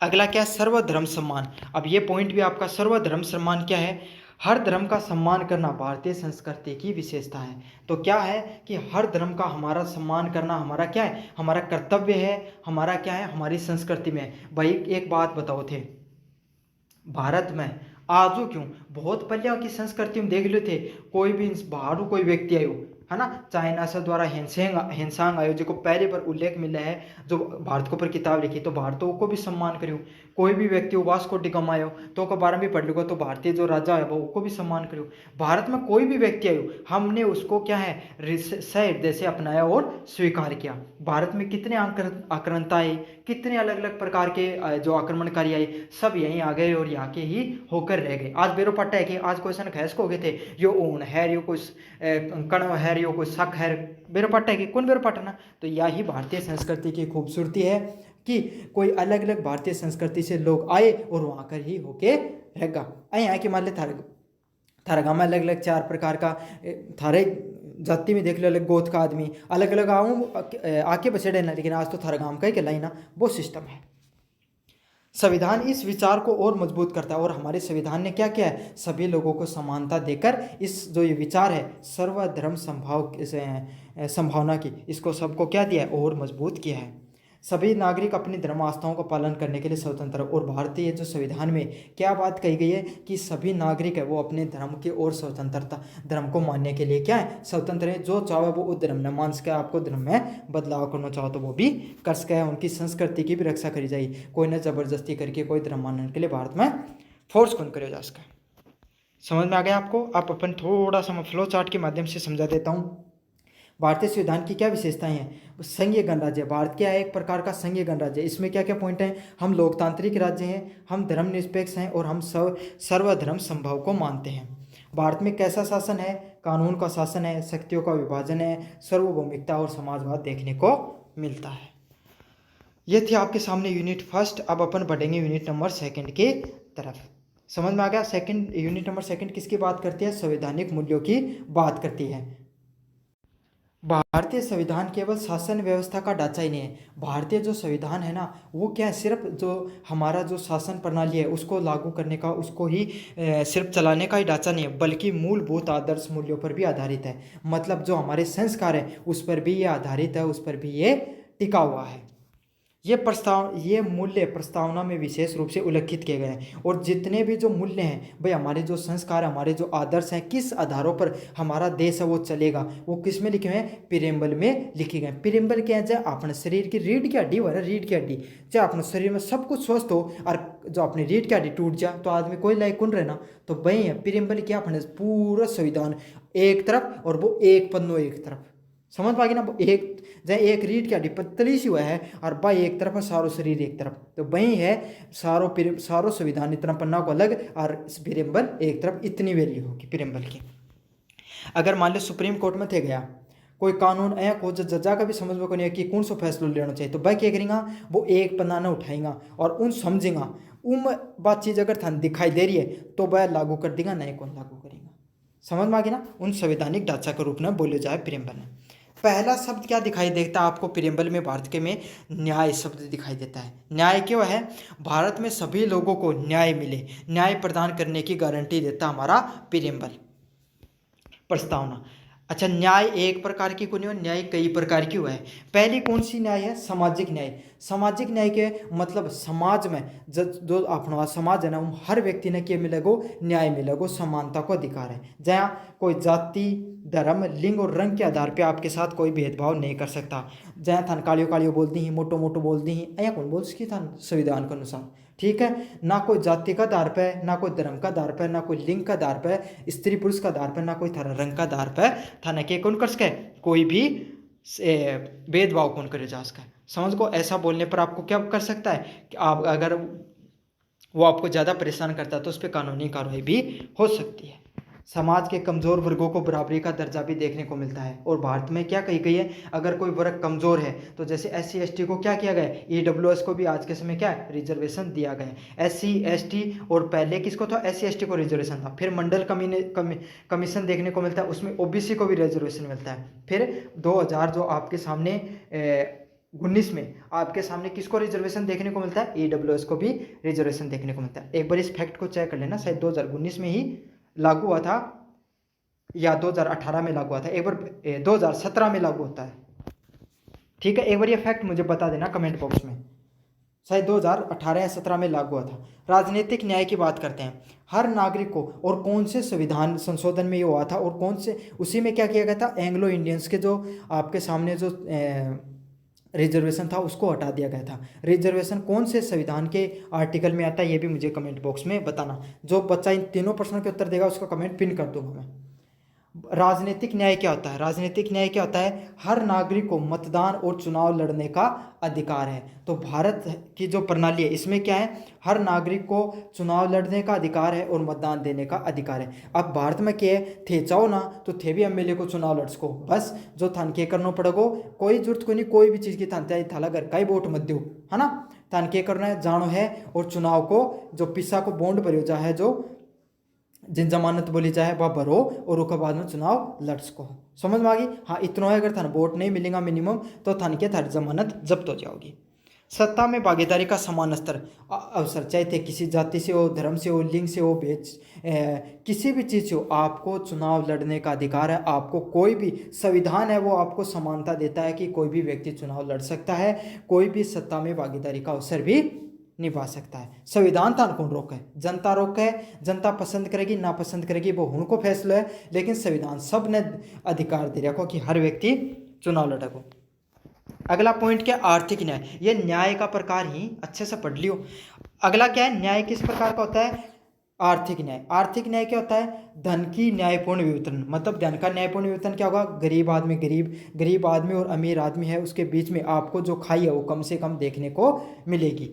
अगला क्या? सर्वधर्म सम्मान। अब ये पॉइंट भी आपका, सर्वधर्म सम्मान क्या है? हर धर्म का सम्मान करना भारतीय संस्कृति की विशेषता है। तो क्या है कि हर धर्म का हमारा सम्मान करना हमारा क्या है? हमारा कर्तव्य है, हमारा क्या है? हमारी संस्कृति में। भाई एक बात बताओ थे, भारत में आजू क्यों, बहुत पहले की संस्कृति में देख लेते, कोई भी बाहर कोई व्यक्ति आयो, है ना, चाइना से द्वारा हिंसांग आयो, जो पहले पर उल्लेख मिला है, जो भारत के ऊपर किताब लिखी, तो भारतों को भी सम्मान करियो। कोई भी व्यक्ति उवास को टिकम आयो तो को बारे में पढ़ लूँगा, तो भारतीय जो राजा है वो को भी सम्मान करियो। भारत में कोई भी व्यक्ति आयो, हमने उसको क्या है? सहृदय से अपनाया और स्वीकार किया। भारत में कितने आक्रांता आए, कितने अलग अलग प्रकार के जो आक्रमणकारी आए, सब यहीं आ गए और यहाँ के ही होकर रह गए। आज बेरो पट्टा है कि आज कोई सन खैस को गए थे, यो ऊन है, यो कोई कण है, यो कोई शक है, बेरो पट्टा है कि कौन बेरो पट्टा? तो यही भारतीय संस्कृति की खूबसूरती है कि कोई अलग अलग भारतीय संस्कृति से लोग आए और वहाँ कर ही होके रहेगा। यहाँ के मान ले थारे गाँव में अलग अलग 4 प्रकार का, थारे जाति में देख लो अलग गोत का आदमी, अलग अलग आके बसेड़े ना, लेकिन आज तो थारे गाँव का ही कहलाई ना, वो सिस्टम है। संविधान इस विचार को और मजबूत करता है, और हमारे संविधान ने क्या किया है? सभी लोगों को समानता देकर इस जो ये विचार है सर्वधर्म संभावना की, इसको सबको क्या दिया है? और मजबूत किया है। सभी नागरिक अपनी धर्म आस्थाओं का पालन करने के लिए स्वतंत्र, और भारतीय जो संविधान में क्या बात कही गई है कि सभी नागरिक है वो अपने धर्म की और स्वतंत्रता, धर्म को मानने के लिए क्या है? स्वतंत्र है। जो चाहे वो उस धर्म में मान सके, आपको धर्म में बदलाव करना चाहो तो वो भी कर सके। उनकी संस्कृति की भी रक्षा करी जाए, कोई ना जबरदस्ती करके कोई धर्म मानने के लिए भारत में फोर्स कौन करे जा सके। समझ में आ गया आपको? आप अपन थोड़ा सा मैं फ्लो चार्ट के माध्यम से समझा देता हूँ। भारतीय संविधान की क्या विशेषताएं हैं? संघीय गणराज्य, भारत क्या है? एक प्रकार का संघीय गणराज्य। इसमें क्या क्या पॉइंट हैं? हम लोकतांत्रिक राज्य हैं, हम धर्मनिरपेक्ष हैं और हम सर्वधर्म संभव को मानते हैं। भारत में कैसा शासन है? कानून का शासन है, शक्तियों का विभाजन है, सार्वभौमिकता और समाजवाद देखने को मिलता है। ये थी आपके सामने यूनिट फर्स्ट। अब अपन बढ़ेंगे यूनिट नंबर सेकंड की तरफ। समझ में आ गया? यूनिट नंबर सेकंड किसकी बात करती है? संवैधानिक मूल्यों की बात करती है। भारतीय संविधान केवल शासन व्यवस्था का ढांचा ही नहीं है। भारतीय जो संविधान है ना, वो क्या है, सिर्फ जो हमारा जो शासन प्रणाली है उसको लागू करने का, उसको ही सिर्फ चलाने का ही ढांचा नहीं है, बल्कि मूलभूत आदर्श मूल्यों पर भी आधारित है। मतलब जो हमारे संस्कार है उस पर भी ये आधारित है, उस पर भी ये टिका हुआ है। ये मूल्य प्रस्तावना में विशेष रूप से उल्लेखित किए गए हैं। और जितने भी जो मूल्य हैं भाई, हमारे जो संस्कार, हमारे जो आदर्श हैं, किस आधारों पर हमारा देश है वो चलेगा, वो किस में लिखे हुए हैं? प्रीएम्बल में लिखे गए। प्रीएम्बल क्या है? चाहे अपने शरीर की रीढ़ की हड्डी हो, रीढ़ की हड्डी, चाहे अपने शरीर में सब कुछ स्वस्थ हो और जो अपनी रीढ़ की हड्डी टूट जाए तो आदमी कोई लायक कौन रहना? तो वही है प्रीएम्बल। क्या अपने पूरा संविधान एक तरफ और वो एक पन्नों एक तरफ। समझ पाएगी ना? एक जैसे एक रीढ़ की हड्डी पतली सी हुआ है और भाई एक तरफ है, सारो शरीर एक तरफ, तो वही है सारो संविधान इतना पन्ना को अलग और प्रीएम्बल एक तरफ, इतनी वैल्यू होगी प्रीएम्बल की। अगर मान लो सुप्रीम कोर्ट में थे गया कोई कानून है को जजा का भी समझ में को नहीं है कि कौन सा फैसला लेना चाहिए, तो वह क्या करेगा? वो एक पन्ना ना उठाएगा और उन समझेगा, बात चीज़ अगर थान दिखाई दे रही है तो वह लागू कर देगा, नहीं कौन लागू करेगा। समझ में आ गया ना? उन संवैधानिक ढांचा के रूप में बोले जाए प्रीएम्बल में। पहला शब्द क्या दिखाई देता है आपको प्रीएम्बल में? भारत के में न्याय शब्द दिखाई देता है। न्याय क्यों है? भारत में सभी लोगों को न्याय मिले, न्याय प्रदान करने की गारंटी देता हमारा प्रीएम्बल प्रस्तावना। अच्छा, न्याय एक प्रकार की क्यों, न्याय कई प्रकार की हुआ है। पहली कौन सी न्याय है? सामाजिक न्याय। सामाजिक न्याय के मतलब समाज में जो अपना समाज है ना, हर व्यक्ति ने क्या मिलेगो? न्याय मिलेगो, समानता को अधिकार है, जहाँ कोई जाति, धर्म, लिंग और रंग के आधार पे आपके साथ कोई भेदभाव नहीं कर सकता। जहाँ थान कालियो कालियो बोलती ही, मोटो मोटो बोलती ही, या कौन बोल सकी थान संविधान के अनुसार, ठीक है? ना कोई जाति का आधार पे, ना कोई धर्म का आधार पे, ना कोई लिंग का आधार पे, स्त्री पुरुष का आधार पे, ना कोई थारा रंग का आधार पे थाना के कौन कर सके? कोई भी भेदभाव कौन करे जा सका। समझ को? ऐसा बोलने पर आपको क्या कर सकता है कि आप अगर वो आपको ज़्यादा परेशान करता है तो उस पर कानूनी कार्रवाई भी हो सकती है। समाज के कमज़ोर वर्गों को बराबरी का दर्जा भी देखने को मिलता है। और भारत में क्या कही गई है? अगर कोई वर्ग कमज़ोर है तो जैसे SC ST को क्या किया गया है? EWS को भी आज के समय क्या है? रिजर्वेशन दिया गया है। SC ST और पहले किसको था? SC ST को रिजर्वेशन था। फिर मंडल कमीशन देखने को मिलता है, उसमें OBC को भी रिजर्वेशन मिलता है। फिर 2000 जो आपके सामने 19 में आपके सामने किसको रिजर्वेशन देखने को मिलता है? EWS को भी रिजर्वेशन देखने को मिलता है। एक बार इस फैक्ट को चेक कर लेना, शायद 2019 में ही लागू हुआ था या 2018 में लागू हुआ था, एक बार 2017 में लागू होता है, ठीक है? एक बार ये फैक्ट मुझे बता देना कमेंट बॉक्स में, शायद 2018 या 17 में लागू हुआ था। राजनीतिक न्याय की बात करते हैं। हर नागरिक को, और कौन से संविधान संशोधन में ये हुआ था और कौन से, उसी में क्या किया गया था? एंग्लो इंडियंस के जो आपके सामने जो रिजर्वेशन था उसको हटा दिया गया था। रिजर्वेशन कौन से संविधान के आर्टिकल में आता है ये भी मुझे कमेंट बॉक्स में बताना। जो बच्चा इन तीनों प्रश्नों के उत्तर देगा उसका कमेंट पिन कर दूंगा मैं। राजनीतिक न्याय क्या होता है? राजनीतिक न्याय क्या होता है? हर नागरिक को मतदान और चुनाव लड़ने का अधिकार है। तो भारत की जो प्रणाली है इसमें क्या है? हर नागरिक को चुनाव लड़ने का अधिकार है और मतदान देने का अधिकार है। अब भारत में क्या है? थे चाहो ना तो थे भी MLA को चुनाव लड़ सको, बस जो थान के करना पड़ेगो, कोई जरूरत को नहीं कोई भी चीज़ की थान चाहे थाला घर का ही वोट मत दो, है ना? थान के करना है जानो है, और चुनाव को जो पिसा को बॉन्ड भरो जा है, जो जिन जमानत बोली जाए वह भरो और उसके बाद में चुनाव लड़ सको। समझ में आ गई? हाँ, इतना है, अगर थान वोट नहीं मिलेगा मिनिमम तो थान के थारी जमानत जब्त हो जाओगी। सत्ता में भागीदारी का समान स्तर अवसर, चाहे थे किसी जाति से हो, धर्म से हो, लिंग से हो, किसी भी चीज़ से हो, आपको चुनाव लड़ने का अधिकार है। आपको कोई भी संविधान है वो आपको समानता देता है कि कोई भी व्यक्ति चुनाव लड़ सकता है, कोई भी सत्ता में भागीदारी का अवसर भी निभा सकता है। संविधान था कौन रोक है? जनता रोक है। जनता पसंद करेगी ना पसंद करेगी वो उनको फैसला है, लेकिन संविधान सब ने अधिकार दे रखो कि हर व्यक्ति चुनाव लड़ेगा। अगला पॉइंट क्या? आर्थिक न्याय। ये न्याय का प्रकार ही अच्छे से पढ़ लियो। अगला क्या है? न्याय किस प्रकार का होता है? आर्थिक न्याय। आर्थिक न्याय क्या होता है? धन की न्यायपूर्ण वितरण, मतलब धन का न्यायपूर्ण वितरण क्या होगा? गरीब आदमी गरीब आदमी और अमीर आदमी है उसके बीच में आपको जो खाई है वो कम से कम देखने को मिलेगी।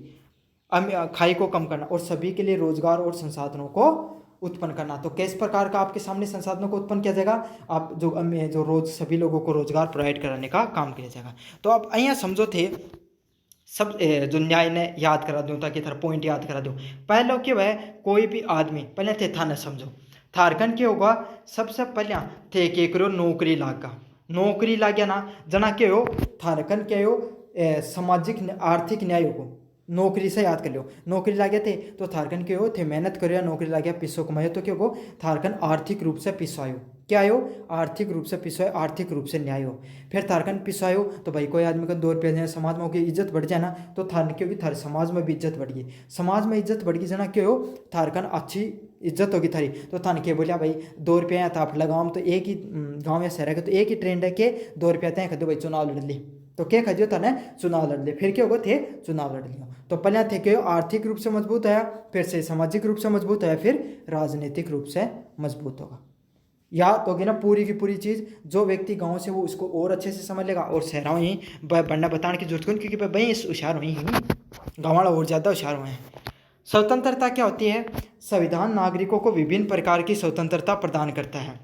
खाई को कम करना और सभी के लिए रोजगार और संसाधनों को उत्पन्न करना। तो किस प्रकार का आपके सामने संसाधनों को उत्पन्न किया जाएगा? आप जो रोज सभी लोगों को रोजगार प्रोवाइड कराने का काम किया जाएगा। तो आप અહીંયા समझो थे सब जो न्याय ने याद करा दूं ताकि थारा पॉइंट याद करा दूं। पहले क्या है, कोई भी आदमी पहले थे था न समझो थारकन क्या होगा? सबसे पहले थे के करो नौकरी लागा, नौकरी लाग गया ना जना क्या हो थारकन क्या हो सामाजिक आर्थिक न्याय को नौकरी से याद कर लो। नौकरी लागे थे तो थारकन के हो थे मेहनत करो, नौकरी लागे पिसो कमायो तो क्या हो थारकन आर्थिक रूप से पिसवायो, क्या आयो? आर्थिक रूप से पिसवायो, आर्थिक रूप से न्याय हो। फिर थारकन पिसवायो तो भाई कोई आदमी का 2 रुपया देना समाज में होगी इज्जत बढ़ जाए ना, तो थारन क्योंकि थारे समाज में भी इज्जत बढ़ गई, समाज में इज्जत बढ़ गई जना क्यों हो थारकन अच्छी इज्जत होगी थारी। तो थान के बोलिया भाई 2 रुपया यहाँ ताप लगाओ तो एक ही गाँव या शहर है तो एक ही ट्रेंड है कि 2 रुपया तय खदो भाई चुनाव लड़ ली, तो क्या खजो था ने चुनाव लड़ लिया। फिर क्या होगा थे चुनाव लड़ लिया। तो पहले थे क्यों आर्थिक रूप से मजबूत है, फिर से सामाजिक रूप से मजबूत है, फिर राजनीतिक रूप से मजबूत होगा। याद होगी ना पूरी की पूरी चीज़। जो व्यक्ति गांव से वो उसको और अच्छे से समझ लेगा और शहरों ही बढ़ना बताने की जरूरत क्यों, क्योंकि भाई होशियार हुई ही गाँव वाला और ज़्यादा होशियार हुए हैं। स्वतंत्रता क्या होती है? संविधान नागरिकों को विभिन्न प्रकार की स्वतंत्रता प्रदान करता है।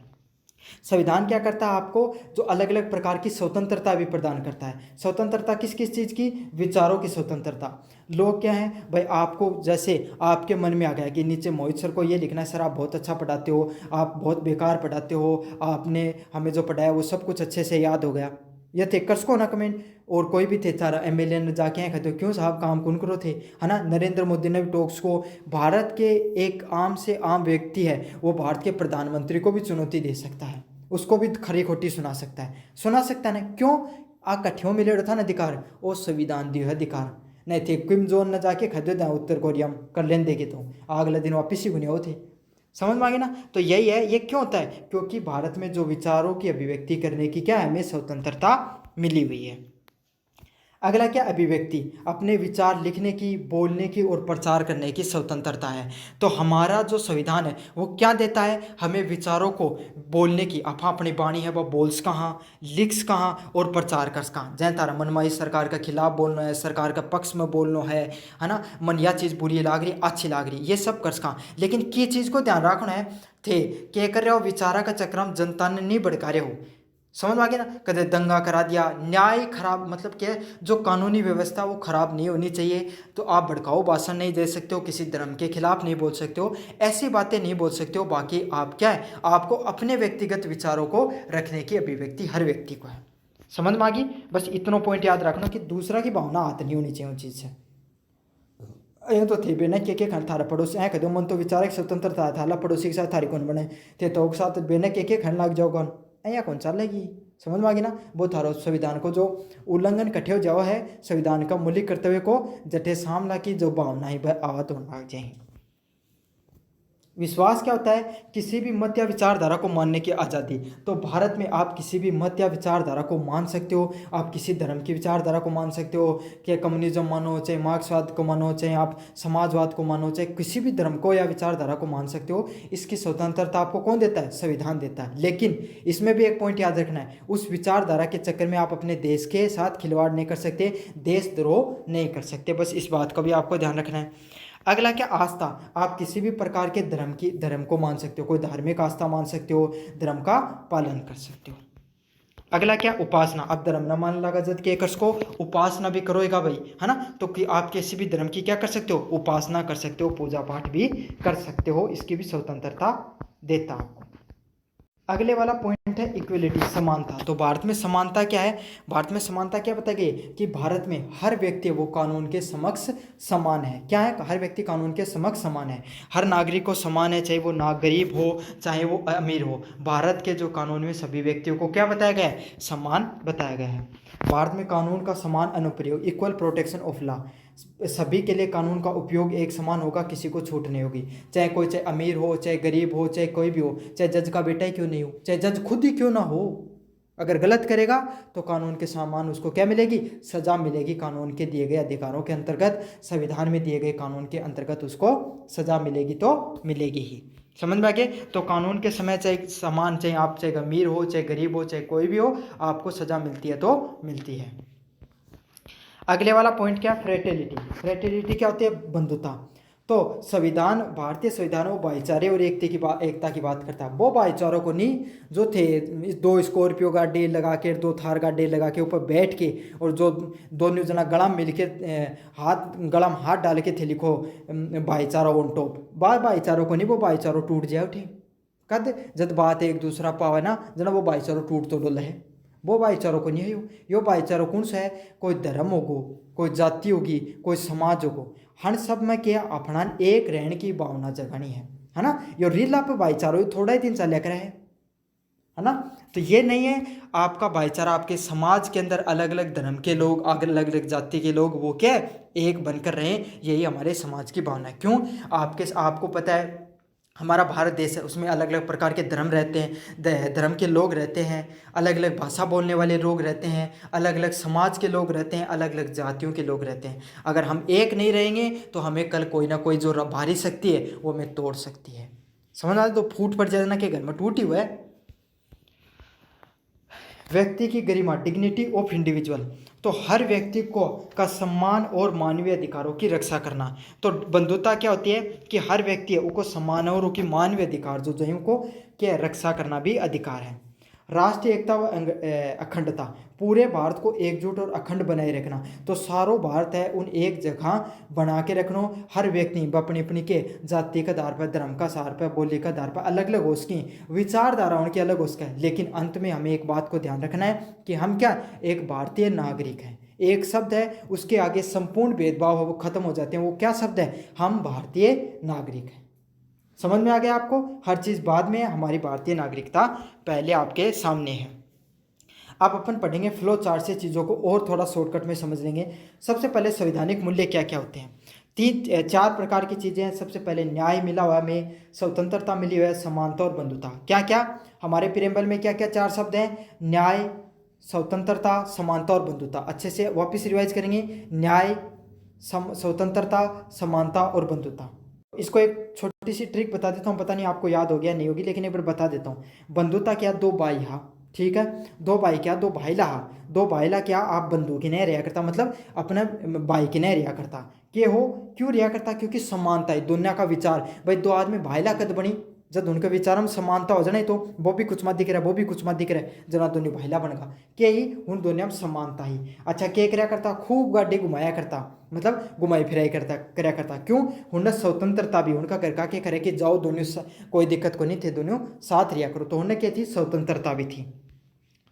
संविधान क्या करता है? आपको जो अलग अलग प्रकार की स्वतंत्रता भी प्रदान करता है। स्वतंत्रता किस किस चीज़ की? विचारों की स्वतंत्रता। लोग क्या हैं भाई, आपको जैसे आपके मन में आ गया कि नीचे मोहित सर को ये लिखना है, सर आप बहुत अच्छा पढ़ाते हो, आप बहुत बेकार पढ़ाते हो, आपने हमें जो पढ़ाया वो सब कुछ अच्छे से याद हो गया, ये थे कर्स को ना कमेंट। और कोई भी थे सारा एमएलए ने जाके हैं कहते हो क्यों साहब काम कौन करो थे, है ना। नरेंद्र मोदी ने भी टॉक्स को, भारत के एक आम से आम व्यक्ति है वो भारत के प्रधानमंत्री को भी चुनौती दे सकता है, उसको भी खरी खोटी सुना सकता है ना। क्यों? आ कठियों मिले था ना अधिकार, वो संविधान दियो है अधिकार। नहीं थे किम जोन न जाके खदे दा उत्तर कोरिया में कर लेन देखे तो अगले दिन वापिस ही गुनिया थे, समझ में आ गया ना। तो यही है, ये क्यों होता है? क्योंकि भारत में जो विचारों की अभिव्यक्ति करने की क्या है, हमें स्वतंत्रता मिली हुई है। अगला क्या? अभिव्यक्ति, अपने विचार लिखने की, बोलने की और प्रचार करने की स्वतंत्रता है। तो हमारा जो संविधान है वो क्या देता है? हमें विचारों को बोलने की, आप अपनी वाणी है वह बोल्स कहाँ, लिख्स कहाँ और प्रचार कर कहाँ। जैसे तारा मन में सरकार के खिलाफ बोलना है, सरकार का पक्ष में बोलना है ना, मन यह चीज़ बुरी लाग रही अच्छी लाग रही ये सब कर कहाँ। लेकिन की चीज़ को ध्यान रखना है थे क्या कर रहे हो, विचारा का चक्र जनता ने नहीं भड़का रहे हो, समझ में आ गया ना। कदे दंगा करा दिया, न्याय खराब, मतलब क्या है, जो कानूनी व्यवस्था वो खराब नहीं होनी चाहिए। तो आप भड़काऊ भाषण नहीं दे सकते हो, किसी धर्म के खिलाफ नहीं बोल सकते हो, ऐसी बातें नहीं बोल सकते हो। बाकी आप क्या है, आपको अपने व्यक्तिगत विचारों को रखने की अभिव्यक्ति हर व्यक्ति को है। समझ में आ गई? बस इतना पॉइंट याद रखना कि दूसरा की भावना हाथ नहीं होनी चाहिए उन चीज़ से। ये तो थे बेना के खान थारा पड़ोसी ऐ कदो मन तो विचार स्वतंत्रता थाला पड़ोसी के साथ थारी कौन बने थे तो साथ बेना के खान लग जाओ कौन ऐया कौन चलेगी। समझ में आ गई ना। वो थारो संविधान को जो उल्लंघन कठे हो जाओ है, संविधान का मूल्य कर्तव्य को जठे सामना की जो भावना है आवत होना चाहिए। विश्वास क्या होता है? किसी भी मत या विचारधारा को मानने की आज़ादी। तो भारत में आप किसी भी मत या विचारधारा को मान सकते हो, आप किसी धर्म की विचारधारा को मान सकते हो, कि कम्युनिज्म मानो, चाहे मार्क्सवाद को मानो, चाहे आप समाजवाद को मानो, चाहे किसी भी धर्म को या विचारधारा को मान सकते हो। इसकी स्वतंत्रता आपको कौन देता है? संविधान देता है। लेकिन इसमें भी एक पॉइंट याद रखना है, उस विचारधारा के चक्कर में आप अपने देश के साथ खिलवाड़ नहीं कर सकते, देशद्रोह नहीं कर सकते। बस इस बात का भी आपको ध्यान रखना है। अगला क्या? आस्था। आप किसी भी प्रकार के धर्म को मान सकते हो, कोई धार्मिक आस्था मान सकते हो, धर्म का पालन कर सकते हो। अगला क्या? उपासना। अब धर्म न मान लगा जद के को उपासना भी करोगा भाई, है ना। तो कि आप किसी भी धर्म की क्या कर सकते हो? उपासना कर सकते हो, पूजा पाठ भी कर सकते हो, इसकी भी स्वतंत्रता देता आपको। अगले वाला पॉइंट है इक्वलिटी, समानता। तो भारत में समानता क्या है? भारत में समानता क्या बताई गई कि भारत में हर व्यक्ति वो कानून के समक्ष समान है। क्या है? हर व्यक्ति कानून के समक्ष समान है, हर नागरिक को समान है, चाहे वो ना गरीब हो चाहे वो अमीर हो। भारत के जो कानून में सभी व्यक्तियों को क्या बताया गया है? समान बताया गया है। भारत में कानून का समान अनुप्रयोग, इक्वल प्रोटेक्शन ऑफ लॉ। सभी के लिए कानून का उपयोग एक समान होगा, किसी को छूट नहीं होगी, चाहे कोई, चाहे अमीर हो, चाहे गरीब हो, चाहे कोई भी हो, चाहे जज का बेटा ही क्यों नहीं हो, चाहे जज खुद ही क्यों ना हो, अगर गलत करेगा तो कानून के सामान उसको क्या मिलेगी, सजा मिलेगी। कानून के दिए गए अधिकारों के अंतर्गत, संविधान में दिए गए कानून के अंतर्गत उसको सजा मिलेगी तो मिलेगी ही। समझ में आ गया। तो कानून के समय चाहे समान, चाहे आप चाहे अमीर हो चाहे गरीब हो चाहे कोई भी हो, आपको सजा मिलती है तो मिलती है। अगले वाला पॉइंट क्या, फ्रेटर्निटी। फ्रेटर्निटी क्या होती है, बंधुता। तो संविधान, भारतीय संविधान वो भाईचारे और एकता की बात करता है। वो भाईचारों को नहीं जो थे 2 स्कॉर्पियो गाड़ी लगा के, 2 थार गाड़ी लगा के ऊपर बैठ के, और जो दोनों जना गलम मिल के गलम हाथ डाल के थे लिखो भाईचारा ऑन टॉप। भाईचारों को नहीं, वो भाईचारों टूट जाए उठे कद जब बात एक दूसरा पावे ना जना, वो भाईचारों टूट तो डोल है। वो भाईचारों को नहीं है यो भाईचारों कौन सा है, कोई धर्म होगो, कोई जाति होगी, कोई समाज होगो, हर सब में क्या अपना एक रहने की भावना जगानी है ना। यो रीला पे भाईचारो थोड़ा ही दिन चल कर है ना। तो ये नहीं है आपका भाईचारा, आपके समाज के अंदर अलग अलग धर्म के लोग, अलग अलग जाति के लोग वो क्या एक बनकर रहें, यही हमारे समाज की भावना है। क्यों, आपको पता है हमारा भारत देश है, उसमें अलग अलग प्रकार के धर्म रहते हैं, धर्म के लोग रहते हैं, अलग अलग भाषा बोलने वाले लोग रहते हैं, अलग अलग समाज के लोग रहते हैं, अलग अलग जातियों के लोग रहते हैं। अगर हम एक नहीं रहेंगे तो हमें कल कोई ना कोई जो भारी शक्ति है वो हमें तोड़ सकती है। समझ आ, तो फूट पड़ जाना के घर में टूटी हुआ है। व्यक्ति की गरिमा, डिग्निटी ऑफ इंडिविजुअल। तो हर व्यक्ति को का सम्मान और मानवीय अधिकारों की रक्षा करना। तो बंधुता क्या होती है कि हर व्यक्ति है उनको सम्मान और उनकी मानवीय अधिकार जो उनको क्या रक्षा करना भी अधिकार है। राष्ट्रीय एकता व अखंडता, पूरे भारत को एकजुट और अखंड बनाए रखना। तो सारो भारत है उन एक जगह बना के रखना। हर व्यक्ति अपनी अपनी के जाति के आधार पर, धर्म का आधार पर, बोली के आधार पर अलग अलग हो, उसकी विचारधारा उनकी अलग हो उसका है। लेकिन अंत में हमें एक बात को ध्यान रखना है कि हम क्या एक भारतीय नागरिक हैं। एक शब्द है उसके आगे संपूर्ण भेदभाव वो खत्म हो जाते हैं। वो क्या शब्द है, हम भारतीय नागरिक हैं। समझ में आ गया आपको, हर चीज़ बाद में, हमारी भारतीय नागरिकता पहले आपके सामने है। अब अपन पढ़ेंगे फ्लो चार्ट से चीज़ों को और थोड़ा शॉर्टकट में समझ लेंगे। सबसे पहले संवैधानिक मूल्य क्या क्या होते हैं। 4 प्रकार की चीज़ें हैं। सबसे पहले न्याय मिला हुआ हमें, स्वतंत्रता मिली हुई है, समानता और बंधुता। क्या क्या हमारे प्रियम्बल में क्या क्या 4 शब्द हैं, न्याय, स्वतंत्रता, समानता और बंधुता। अच्छे से वापस रिवाइज करेंगे, न्याय, स्वतंत्रता, समानता और बंधुता। इसको एक छोटी सी ट्रिक बता देता हूँ, पता नहीं आपको याद हो गया नहीं होगी, लेकिन एक बार बता देता हूँ। बंधुता क्या, 2 भाई हा, ठीक है, 2 भाई क्या, 2 भाईला हा, 2 भाईला क्या आप बंधु की नहीं रिया करता, मतलब अपने भाई की नहीं रिया करता। के हो क्यों रिया करता, क्योंकि समानता है दुनिया का विचार। भाई 2 आदमी भाईला कद बनी, जब उनके विचार में समानता हो जाए तो वो भी कुछ मत दिख रहा है, वो भी कुछ मत दिख रहा है, जना दोनों भाईला बनगा के ही उन दोनों में समानता ही। अच्छा क्या कराया करता, खूब गाड़ी घुमाया करता, मतलब घुमाई फिराई करता कराया करता। क्यों, उन्हें स्वतंत्रता भी, उनका घर का क्या करे कि जाओ दोनों कोई दिक्कत को नहीं थे, दोनों साथ रिया करो, तो उन्हें क्या थी, स्वतंत्रता भी थी।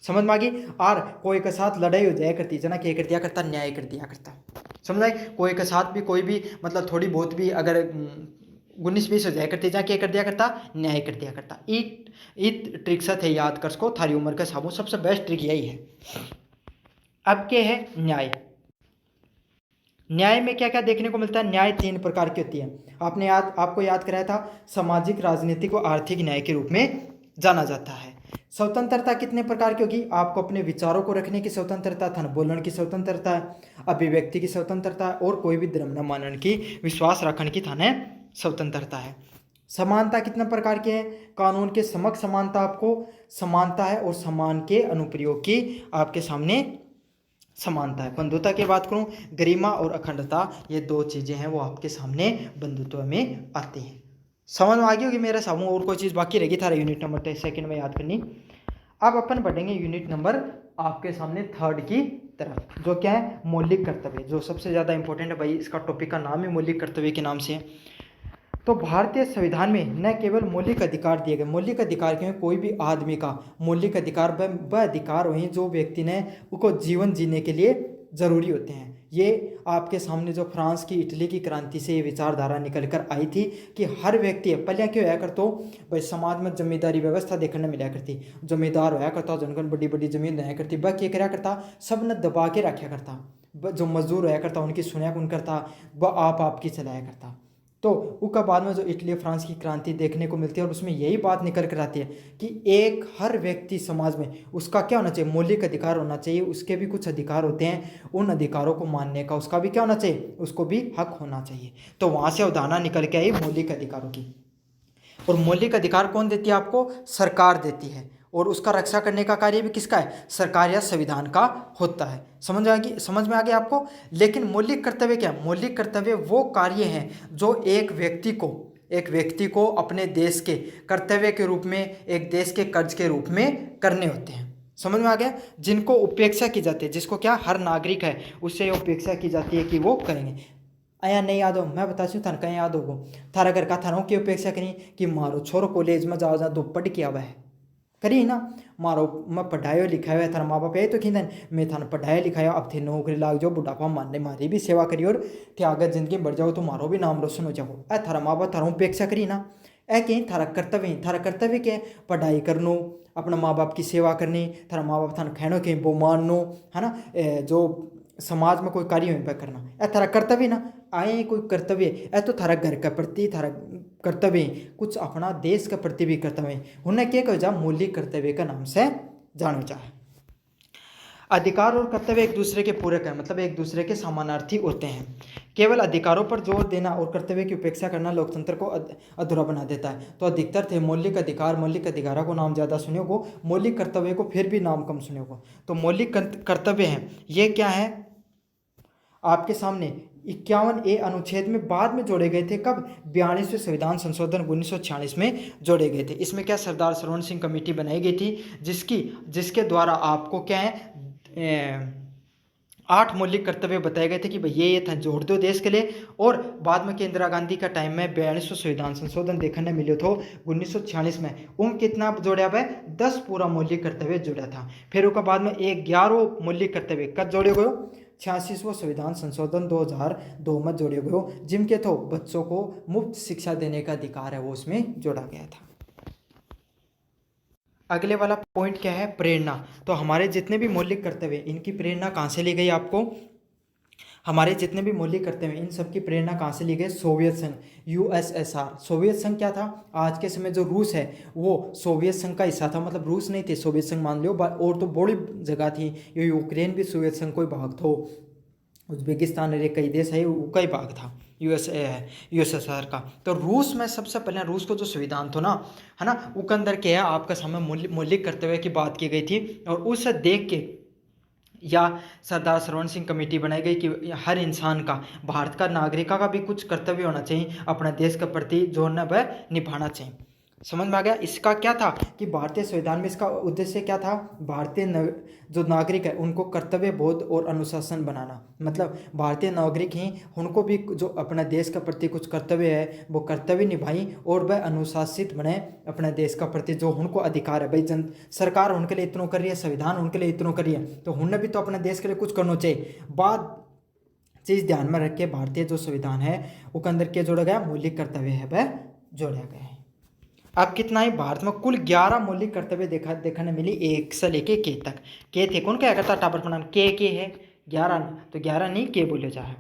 समझ में आ गई। और कोई के साथ लड़ाई हो जाया करती, जना क्या कर दिया करता, न्याय कर दिया करता। समझ आई, कोई के साथ भी कोई भी मतलब थोड़ी बहुत भी अगर 19-20 हो जाया करती, जहाँ क्या कर दिया करता, न्याय कर दिया करता। इत ट्रिक से थे याद कर सको, थारी उम्र का साबु सबसे बेस्ट ट्रिक यही है। अब क्या है न्याय। न्याय में क्या क्या देखने को मिलता है, न्याय 3 प्रकार की होती है। आपको याद कराया था, सामाजिक, राजनीतिक और आर्थिक न्याय के रूप में जाना जाता है। स्वतंत्रता कितने प्रकार की होगी, आपको अपने विचारों को रखने की स्वतंत्रता, था बोलने की स्वतंत्रता, अभिव्यक्ति की स्वतंत्रता, और कोई भी धर्म न मानने की, विश्वास रखने की थाने स्वतंत्रता है। समानता कितने प्रकार के हैं, कानून के समक्ष समानता आपको समानता है, और समान के अनुप्रयोग की आपके सामने समानता है। बंधुता की बात करूं, गरिमा और अखंडता, ये 2 चीजें हैं वो आपके सामने बंधुत्व में आती हैं। समझ में आ गई होगी मेरे सामने, और कोई चीज़ बाकी रहेगी थारा यूनिट नंबर 2 में याद करनी। अब अपन बढ़ेंगे यूनिट नंबर आपके सामने 3 की तरफ, जो क्या है, मौलिक कर्तव्य, जो सबसे ज़्यादा इंपॉर्टेंट है। भाई इसका टॉपिक का नाम ही मौलिक कर्तव्य के नाम से है। तो भारतीय संविधान में न केवल मौलिक अधिकार दिए गए, मौलिक अधिकार के कोई भी आदमी का मौलिक अधिकार वह अधिकार वहीं जो व्यक्ति ने उसको जीवन जीने के लिए ज़रूरी होते हैं। ये आपके सामने जो फ्रांस की, इटली की क्रांति से ये विचारधारा निकल कर आई थी कि हर व्यक्ति, पहले क्या होया करतो भाई, समाज में जमींदारी व्यवस्था देखने मिला करती, जमींदार होया करता, जनगण बड़ी बड़ी जमीन रहा करती, वह क्या कराया करता, सब ने दबा के रखा करता, जो मजदूर होया करता उनकी सुनिया कौन करता, वह आपकी चलाया करता। तो उसका बाद में जो इटली फ्रांस की क्रांति देखने को मिलती है और उसमें यही बात निकल कर आती है कि एक हर व्यक्ति समाज में उसका क्या होना चाहिए, मौलिक अधिकार होना चाहिए, उसके भी कुछ अधिकार होते हैं, उन अधिकारों को मानने का उसका भी क्या होना चाहिए, उसको भी हक होना चाहिए। तो वहाँ से अवधारणा निकल के आई मौलिक अधिकारों की। और मौलिक अधिकार कौन देती है आपको, सरकार देती है, और उसका रक्षा करने का कार्य भी किसका है, सरकार या संविधान का होता है। समझ में आ गया आपको। लेकिन मौलिक कर्तव्य क्या है, मौलिक कर्तव्य वो कार्य हैं जो एक व्यक्ति को अपने देश के कर्तव्य के रूप में, एक देश के कर्ज के रूप में करने होते हैं। समझ में आ गया। जिनको उपेक्षा की जाती है, जिसको क्या हर नागरिक है उससे उपेक्षा की जाती है कि वो करेंगे। आया नहीं याद हो, मैं बता थान कहीं याद होगो, थारा घर का थानों की उपेक्षा करी कि मारो छोरो कॉलेज में जाओ जा दो पढ़ के आवा है, करी ना, मारो मैं पढ़ाया लिखाया है, थारा माँ बाप यही तो खींदन मैं थाना पढ़ाया लिखाया, अब थे नौकरी लाग जाओ, बुढ़ापा मारने मारी भी सेवा करी और थे आगे जिंदगी बढ़ जाओ तो मारो भी नाम रोशन हो जाओ। ऐ थारा माँ बाप थारा उपेक्षा करी ना, ऐ कहीं थारा कर्तव्य क्या है, पढ़ाई करनो, अपना माँ बाप की सेवा करनी, थारा माँ बाप थाना खैनो कहीं वो माननो, है ना, जो समाज में कोई कार्य पे करना, ऐ थारा कर्तव्य ना। आए कोई कर्तव्य ऐ तो थारा घर के प्रति थारा कर्तव्य, कुछ अपना देश के प्रति भी कर्तव्य, उन्हें क्या कहो जा मौलिक कर्तव्य का नाम से जानो चाहे। अधिकार और कर्तव्य एक दूसरे के पूरक है, मतलब एक दूसरे के समानार्थी होते हैं। केवल अधिकारों पर जोर देना और कर्तव्य की उपेक्षा करना लोकतंत्र को अधूरा बना देता है। तो अधिकतर थे मौलिक अधिकारों को नाम ज़्यादा सुने हो, मौलिक कर्तव्य को फिर भी नाम कम सुने हो। तो मौलिक कर्तव्य हैं ये क्या है आपके सामने 51A अनुच्छेद में बाद में जोड़े गए थे। कब, 42वें संविधान संशोधन 1946 में जोड़े गए थे। इसमें क्या सरदार सरवण सिंह कमेटी बनाई गई थी, जिसके द्वारा आपको क्या है 8 मौलिक कर्तव्य बताए गए थे कि भाई ये था जोड़ दो देश के लिए। और बाद में इंदिरा गांधी का टाइम में 42वां संविधान संशोधन देखने मिले थे 1946 में, कितना जोड़ा हुआ है, 10 पूरा मौलिक कर्तव्य जुड़ा था। फिर उसके बाद में 11 मौलिक कर्तव्य कब जोड़े गए, 86वां संविधान संशोधन 2002 में जोड़े गए, जिनके तो बच्चों को मुफ्त शिक्षा देने का अधिकार है वो उसमें जोड़ा गया था। अगले वाला पॉइंट क्या है, प्रेरणा। तो हमारे जितने भी मौलिक कर्तव्य इनकी प्रेरणा कहाँ से ली गई आपको, हमारे जितने भी मौलिक कर्तव्य इन सब की प्रेरणा कहाँ से ली गई, सोवियत संघ, यूएसएसआर। सोवियत संघ क्या था, आज के समय जो रूस है वो सोवियत संघ का हिस्सा था, मतलब रूस नहीं थे, सोवियत संघ मान लो, और तो बड़ी जगह थी, ये यूक्रेन भी सोवियत संघ कोई भाग था, उज्बेकिस्तान और कई देश है वो कई भाग था यूएसएसआर का। तो रूस में सबसे पहले रूस को जो संविधान था ना, है ना, उसके अंदर क्या है आपका सामने मौलिक कर्तव्य की बात की गई थी। और उसे देख के या सरदार सरवण सिंह कमेटी बनाई गई कि हर इंसान का, भारत का नागरिक का भी कुछ कर्तव्य होना चाहिए, अपने देश के प्रति जो न वह निभाना चाहिए। समझ में आ गया। इसका क्या था कि भारतीय संविधान में इसका उद्देश्य क्या था, जो नागरिक है उनको कर्तव्य बोध और अनुशासन बनाना, मतलब भारतीय नागरिक ही उनको भी जो अपने देश के प्रति कुछ कर्तव्य है वो कर्तव्य निभाई और वह अनुशासित बने अपने देश का प्रति, जो उनको अधिकार है। भाई सरकार उनके लिए इतना कर रही है, संविधान उनके लिए इतना कर रही है, तो उन्हें भी तो अपने देश के लिए कुछ करना चाहिए। बात चीज़ ध्यान में रख के भारतीय जो संविधान है उसके अंदर क्या जोड़ा गया, मौलिक कर्तव्य है वह जोड़ा गया है। अब कितना ही भारत में कुल 11 मौलिक कर्तव्य देखने मिली, 1 से लेके के तक। के थे कौन क्या करता टापर बनाना, के है 11, तो 11 नहीं के बोले जाए।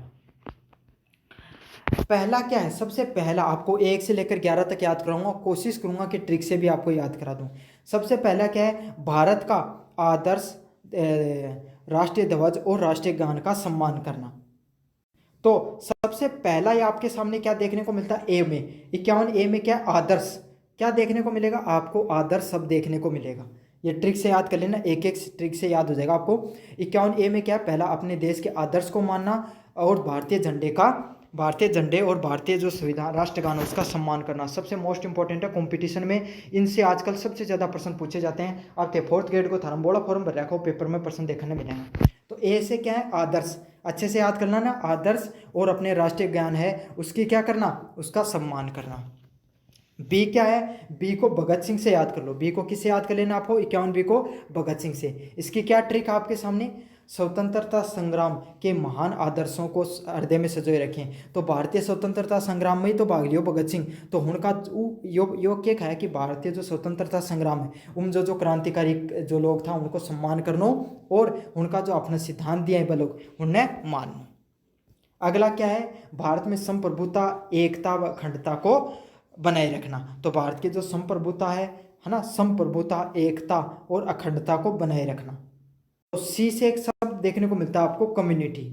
पहला क्या है, सबसे पहला आपको 1 से लेकर 11 तक याद कराऊंगा, कोशिश करूंगा कि ट्रिक से भी आपको याद करा दूं। सबसे पहला क्या है, भारत का आदर्श राष्ट्रीय ध्वज और राष्ट्रीय गान का सम्मान करना। तो सबसे पहला ये आपके सामने क्या देखने को मिलता है, ए में 51A में क्या आदर्श, क्या देखने को मिलेगा आपको, आदर्श शब्द देखने को मिलेगा। ये ट्रिक से याद कर लेना, एक एक ट्रिक से याद हो जाएगा आपको। 51A में क्या है, पहला अपने देश के आदर्श को मानना और भारतीय झंडे और भारतीय जो संविधान राष्ट्रगान है उसका सम्मान करना सबसे मोस्ट इंपॉर्टेंट है। कंपटीशन में इनसे आजकल सबसे ज़्यादा प्रश्न पूछे जाते हैं। आप 4th ग्रेड को थरम्बोला फॉर्म भर रखो, पेपर में प्रश्न देखने मिलेंगे। तो ए से क्या है, आदर्श, अच्छे से याद करना ना, आदर्श और अपने राष्ट्रीय ज्ञान है उसकी क्या करना, उसका सम्मान करना। बी क्या है, बी को भगत सिंह से याद कर लो। बी को किससे याद कर लेना आपको, 51 को भगत सिंह से। इसकी क्या ट्रिक आपके सामने, स्वतंत्रता संग्राम के महान आदर्शों को हृदय में सजोए रखें। तो भारतीय स्वतंत्रता संग्राम में ही तो भाग लियो भगत सिंह, तो उनका योग क्या है कि भारतीय जो स्वतंत्रता संग्राम है उन जो क्रांतिकारी जो लोग था उनको सम्मान करनो और उनका जो अपना सिद्धांत दिया है लोग उन्हें मानना। अगला क्या है, भारत में संप्रभुता, एकता व अखंडता को बनाए रखना। तो भारत की जो संप्रभुता है ना, संप्रभुता, एकता और अखंडता को बनाए रखना। तो सी से एक शब्द देखने को मिलता है आपको, कम्युनिटी।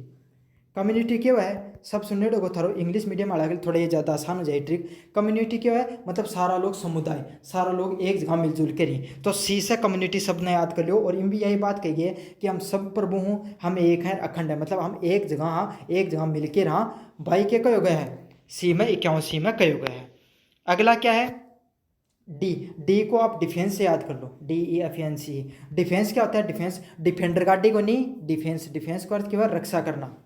कम्युनिटी क्यों है, सब सुनने को थारो इंग्लिश मीडियम वाला थोड़ा ये ज़्यादा आसान हो जाए ट्रिक। कम्युनिटी क्यों है, मतलब सारा लोग समुदाय, सारा लोग एक जगह मिलजुल के रही। तो सी से कम्युनिटी शब्द ने याद कर लियो। और इनमें भी यही बात कही गई है कि हम सब प्रभु हूँ, हम एक हैं, अखंड है, मतलब हम एक जगह मिल के रहा। भाई के कहो गए है, सी में 81 में कहो गए है। अगला क्या है, डी। डी को आप डिफेंस से याद कर लो, DEFENS। डिफेंस क्या होता है, डिफेंस, डिफेंडर गाड़ी को नहीं, डिफेंस, डिफेंस का अर्थ क्या है, रक्षा करना।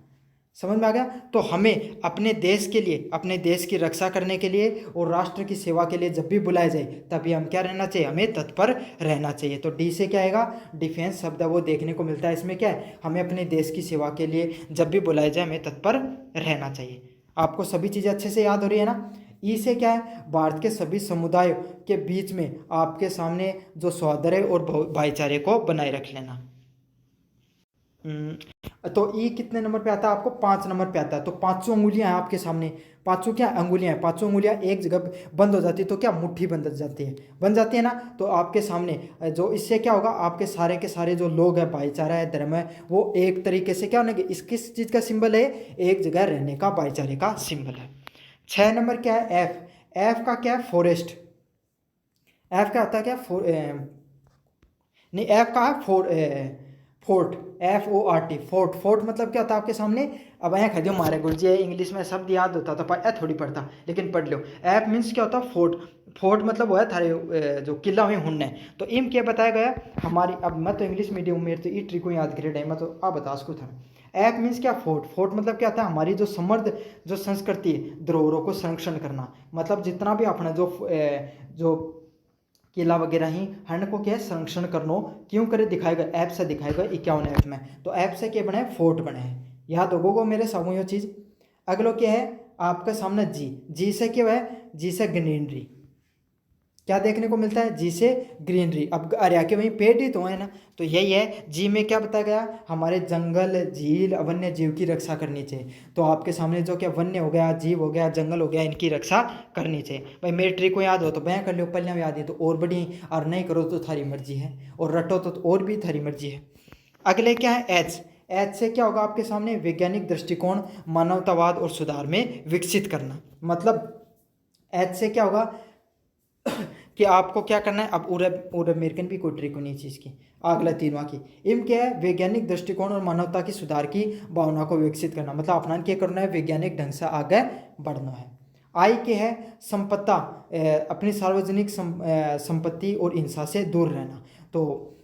समझ में आ गया। तो हमें अपने देश के लिए, अपने देश की रक्षा करने के लिए और राष्ट्र की सेवा के लिए जब भी बुलाया जाए तभी हम क्या रहना चाहिए, हमें तत्पर रहना चाहिए। तो डी से क्या आएगा, डिफेंस शब्द वो देखने को मिलता है। इसमें क्या है, हमें अपने देश की सेवा के लिए जब भी बुलाया जाए हमें तत्पर रहना चाहिए। आपको सभी चीज़ें अच्छे से याद हो रही है ना। ई से क्या है, भारत के सभी समुदायों के बीच में आपके सामने जो सौहार्द और भाईचारे को बनाए रख लेना। तो ई कितने नंबर पे आता है आपको, 5 नंबर पे आता है। तो पांचों अंगुलियां हैं आपके सामने, पांचों क्या अंगुलियां हैं, पांचों अंगुलियां एक जगह बंद हो जाती है तो क्या, मुट्ठी बंद जाती है, बन जाती है ना। तो आपके सामने जो, इससे क्या होगा, आपके सारे के सारे जो लोग हैं, भाईचारा है, धर्म है, वो एक तरीके से क्या होने, इस किस चीज़ का सिंबल है, एक जगह रहने का, भाईचारे का सिंबल है। 6 नंबर क्या है, एफ। एफ का क्या है, फॉरेस्ट। एफ क्या होता है, क्या नहीं, एफ का है फोर्ट, FORT, फोर्ट। फोर्ट मतलब क्या होता है आपके सामने। अब यहाँ खजो मारे गुरुजी इंग्लिश में शब्द याद होता तो पर थोड़ी पढ़ता, लेकिन पढ़ लो। एफ मीन्स क्या होता है, फोर्ट। फोर्ट मतलब वो है थारे जो किला हुई हुन्ने। तो इम क्या बताया गया हमारी, अब मैं तो इंग्लिश मीडियम मेरे तो ई ट्रिक को याद करे टाइम, मैं तो आप बता उसको था। एफ मीन्स क्या, फोर्ट। फोर्ट मतलब क्या होता है, हमारी जो समृद्ध जो संस्कृति है, धरोहरों को संरक्षण करना। मतलब जितना भी अपना जो किला वगैरह ही हरण को क्या है, संरक्षण करनो क्यों करे, दिखाएगा ऐप से, दिखाएगा 51 ऐप में। तो ऐप से क्या बने, फोर्ट बने हैं, याद होगो मेरे सामू ये चीज़। अगलो क्या है आपके सामने, जी। जी से क्या है, जी से ग्रीनरी। क्या देखने को मिलता है, जी से ग्रीनरी। अब अरे के वहीं पेड़ ही तो है ना, तो यही है। जी में क्या बताया गया, हमारे जंगल, झील, वन्य जीव की रक्षा करनी चाहिए। तो आपके सामने जो क्या, वन्य हो गया, जीव हो गया, जंगल हो गया, इनकी रक्षा करनी चाहिए। भाई मेरे ट्रिक को याद हो तो बयां कर लो, पल्लियाँ याद है तो और बड़ी, और नहीं करो तो थारी मर्जी है, और रटो तो और भी थारी मर्जी है। अगले क्या है, एच। एच से क्या होगा आपके सामने, वैज्ञानिक दृष्टिकोण, मानवतावाद और सुधार में विकसित करना। मतलब एच से क्या होगा कि आपको क्या करना है। अब और अमेरिकन भी कोई ट्रिक नहीं चीज़ की, अगला तीनों की। इम क्या है, वैज्ञानिक दृष्टिकोण और मानवता की सुधार की भावना को विकसित करना। मतलब अपना क्या करना है, वैज्ञानिक ढंग से आगे बढ़ना है। आई के है, संपत्ता, अपनी सार्वजनिक संपत्ति और हिंसा से दूर रहना। तो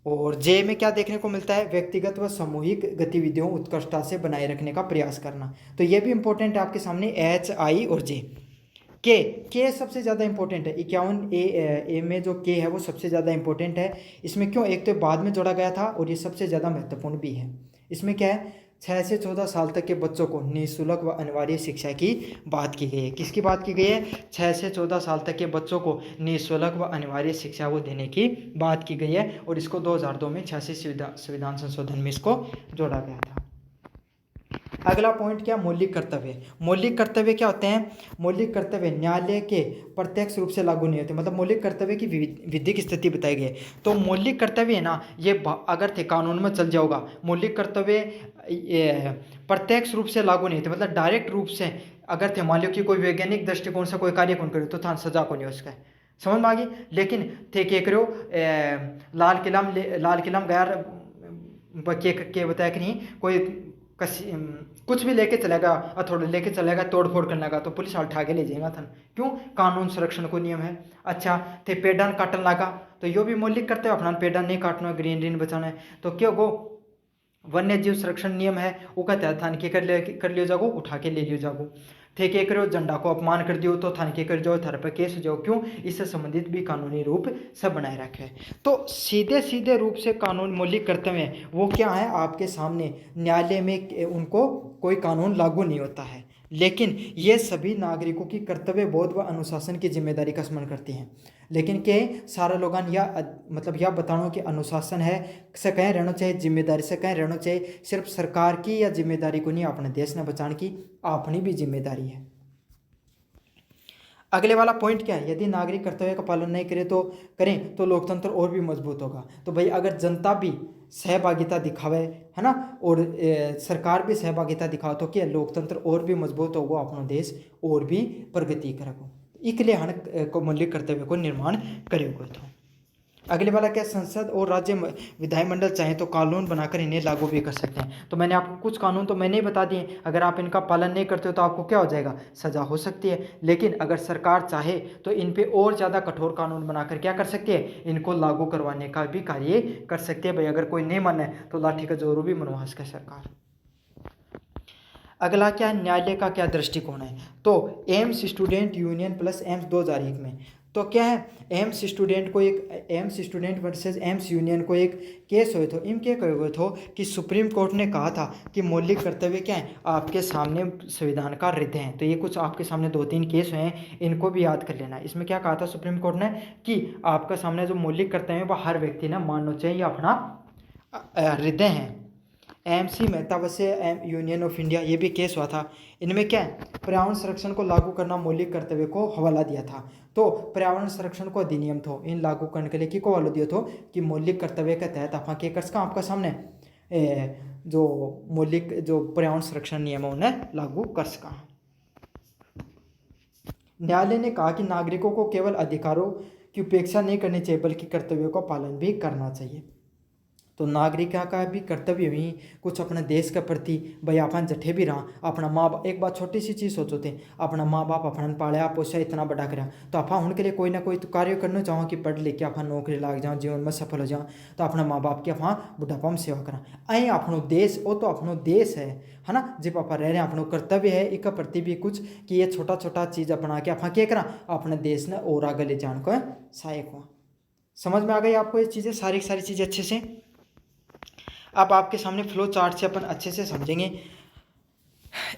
और जे में क्या देखने को मिलता है, व्यक्तिगत व सामूहिक गतिविधियों उत्कृष्टता से बनाए रखने का प्रयास करना। तो ये भी इंपॉर्टेंट है आपके सामने, एच, आई और जे। के सबसे ज़्यादा इंपॉर्टेंट है, 51 ए में जो के है वो सबसे ज़्यादा इंपॉर्टेंट है। इसमें क्यों, एक तो बाद में जोड़ा गया था और ये सबसे ज़्यादा महत्वपूर्ण भी है। इसमें क्या है, 6 से 14 साल तक के बच्चों को निःशुल्क व अनिवार्य शिक्षा की बात की गई है। किसकी बात की गई है, 6 से 14 साल तक के बच्चों को निःशुल्क व अनिवार्य शिक्षा वो देने की बात की गई है। और इसको 2002 में 86 संविधान संशोधन में इसको जोड़ा गया था। अगला पॉइंट क्या, मौलिक कर्तव्य। मौलिक कर्तव्य क्या होते हैं, मौलिक कर्तव्य न्यायालय के प्रत्यक्ष रूप से लागू नहीं होते। मतलब मौलिक कर्तव्य की विधिक स्थिति बताई गई है। तो मौलिक कर्तव्य है ना, ये अगर थे कानून में चल जाओगा, मौलिक कर्तव्य प्रत्यक्ष रूप से लागू नहीं होते। मतलब डायरेक्ट रूप से अगर थे, मान लो कि कोई वैज्ञानिक दृष्टिकोण से कोई कार्य कौन करे तो थान सजा को नहीं उसका, समझ में आ गई। लेकिन थे के करो, लाल किला में गैर के बताया कि नहीं, कोई कुछ भी लेके चलेगा, थोड़ा लेके चलेगा, तोड़ फोड़ करने लगा तो पुलिस उठा के ले जाएगा था। क्यों, कानून संरक्षण को नियम है। अच्छा थे पेड़ान काटन लगा तो यो भी मौलिक करते हो, अपना पेड़ान नहीं काटना है, ग्रीन बचाना है। तो क्यों गो वन्य जीव संरक्षण नियम है, वो कहते हैं थान के कर लियो जागो, उठा के ले लियो जागो। थे के करो, झंडा को अपमान कर दियो तो थान के कर जाओ, थार पर केस हो जाओ। क्यों, इससे संबंधित भी कानूनी रूप से बनाए रखे। तो सीधे सीधे रूप से कानून मौलिक कर्तव्य हैं वो क्या है आपके सामने, न्यायालय में उनको कोई कानून लागू नहीं होता है। लेकिन ये सभी नागरिकों की कर्तव्य बोध व अनुशासन की जिम्मेदारी का स्मरण करती हैं। लेकिन के सारा लोगन या मतलब यह बताओ कि अनुशासन है से कहीं रहना चाहिए, जिम्मेदारी से कहीं रहना चाहिए, सिर्फ सरकार की या जिम्मेदारी को नहीं, अपने देश ने बचाने की अपनी भी जिम्मेदारी है। अगले वाला पॉइंट क्या है, यदि नागरिक कर्तव्य का पालन नहीं करें तो लोकतंत्र और भी मजबूत होगा। तो भाई अगर जनता भी सहभागिता दिखावे, है ना, और सरकार भी सहभागिता दिखाओ तो क्या लोकतंत्र और भी मजबूत होगा, अपना देश और भी प्रगति करेगा। इसलिए हम को मौलिक कर्तव्य को निर्माण करेगा। तो अगले वाला क्या, संसद और राज्य विधानमंडल चाहे तो कानून बनाकर इन्हें लागू भी कर सकते हैं। तो मैंने आपको कुछ कानून तो मैंने ही बता दिए, अगर आप इनका पालन नहीं करते हो तो आपको क्या हो जाएगा, सजा हो सकती है। लेकिन अगर सरकार चाहे तो इन पे और ज़्यादा कठोर कानून बनाकर क्या कर सकती है, इनको लागू करवाने का भी कार्य कर सकती है। भाई अगर कोई नहीं माने तो लाठी का जोर भी मनवा सके सरकार। अगला क्या है, न्यायालय का क्या दृष्टिकोण है। तो AIIMS student union plus AIIMS 2001 में तो क्या है, AIIMS student versus AIIMS union को एक केस हुए थे। इन क्या कहे हुए थे कि सुप्रीम कोर्ट ने कहा था कि मौलिक कर्तव्य क्या है, आपके सामने संविधान का हृदय हैं। तो ये कुछ आपके सामने 2-3 केस हुए हैं, इनको भी याद कर लेना। इसमें क्या कहा था सुप्रीम कोर्ट ने कि आपका सामने जो मौलिक कर्तव्य है वह हर व्यक्ति ने मानना चाहिए, अपना हृदय हैं। एमसी मेहता वसे यूनियन ऑफ इंडिया, ये भी केस हुआ था। इनमें क्या है, पर्यावरण संरक्षण को लागू करना मौलिक कर्तव्य को हवाला दिया था। तो पर्यावरण संरक्षण को अधिनियम थो इन लागू करने के लिए की को हवाला दिया थो कि मौलिक कर्तव्य के तहत आप के कर आपका सामने जो मौलिक जो पर्यावरण संरक्षण नियम है उन्हें लागू कर सका। न्यायालय ने कहा कि नागरिकों को केवल अधिकारों की उपेक्षा नहीं करनी चाहिए बल्कि कर्तव्यों का पालन भी करना चाहिए। तो नागरिक का भी कर्तव्य ही कुछ अपने देश के प्रति भाई अपन जठे भी रहा, अपना माँ बाप, एक बात छोटी सी चीज़ सोचो थे, अपना माँ बाप अपन पालिया पोसा इतना बड़ा करा, तो आप उनके लिए कोई ना कोई तो कार्य करना चाहो कि पढ़ लिख के अपन नौकरी लाग जाओ, जीवन में सफल हो जाओ, तो अपना माँ बाप की आप बुढ़ापा में सेवा करा। अं अपनो देश वो तो अपनो देश है ना, जब आप रह रहे हैं अपनो कर्तव्य है एक प्रति भी कुछ कि ये छोटा छोटा चीज़ अपना के आप क्या करा, अपने देश ने और आगे ले जाने को सहायक हुआ। समझ में आ गई आपको ये चीज़ें, सारी चीज़ें अच्छे से। अब आपके सामने फ्लो चार्ट से अपन अच्छे से समझेंगे।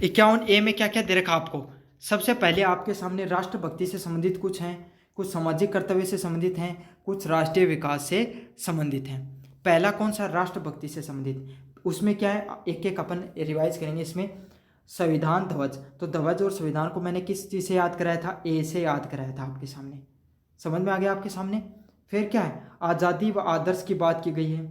51A में क्या क्या दे रखा आपको। सबसे पहले आपके सामने राष्ट्रभक्ति से संबंधित कुछ हैं, कुछ सामाजिक कर्तव्य से संबंधित हैं, कुछ राष्ट्रीय विकास से संबंधित हैं। पहला कौन सा, राष्ट्रभक्ति से संबंधित, उसमें क्या है एक एक अपन रिवाइज करेंगे। इसमें संविधान ध्वज, तो ध्वज और संविधान को मैंने किस चीज़ से याद कराया था, ए से याद कराया था आपके सामने। समझ में आ गया आपके सामने। फिर क्या है, आज़ादी व आदर्श की बात की गई है,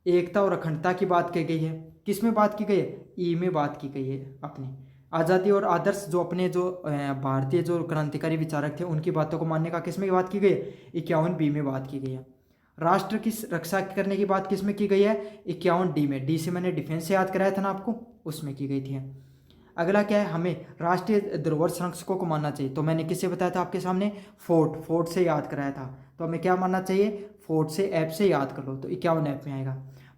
एकता और अखंडता की बात की गई है। किस में बात की गई है, ई में बात की गई है। अपनी आज़ादी और आदर्श जो अपने जो भारतीय जो क्रांतिकारी विचारक थे उनकी बातों को मानने का किस में बात की गई है, 51B में बात की गई है। राष्ट्र की रक्षा करने की बात किस में की गई है, 51D में। डी से मैंने डिफेंस से याद कराया था ना आपको, उसमें की गई थी। अगला क्या है, हमें राष्ट्रीय धरोहर संरक्षकों को मानना चाहिए। तो मैंने किससे बताया था आपके सामने, फोर्ट से याद कराया था। तो हमें क्या मानना चाहिए, फोर्ट से ऐप से याद कर लो, तो 51 में आएगा।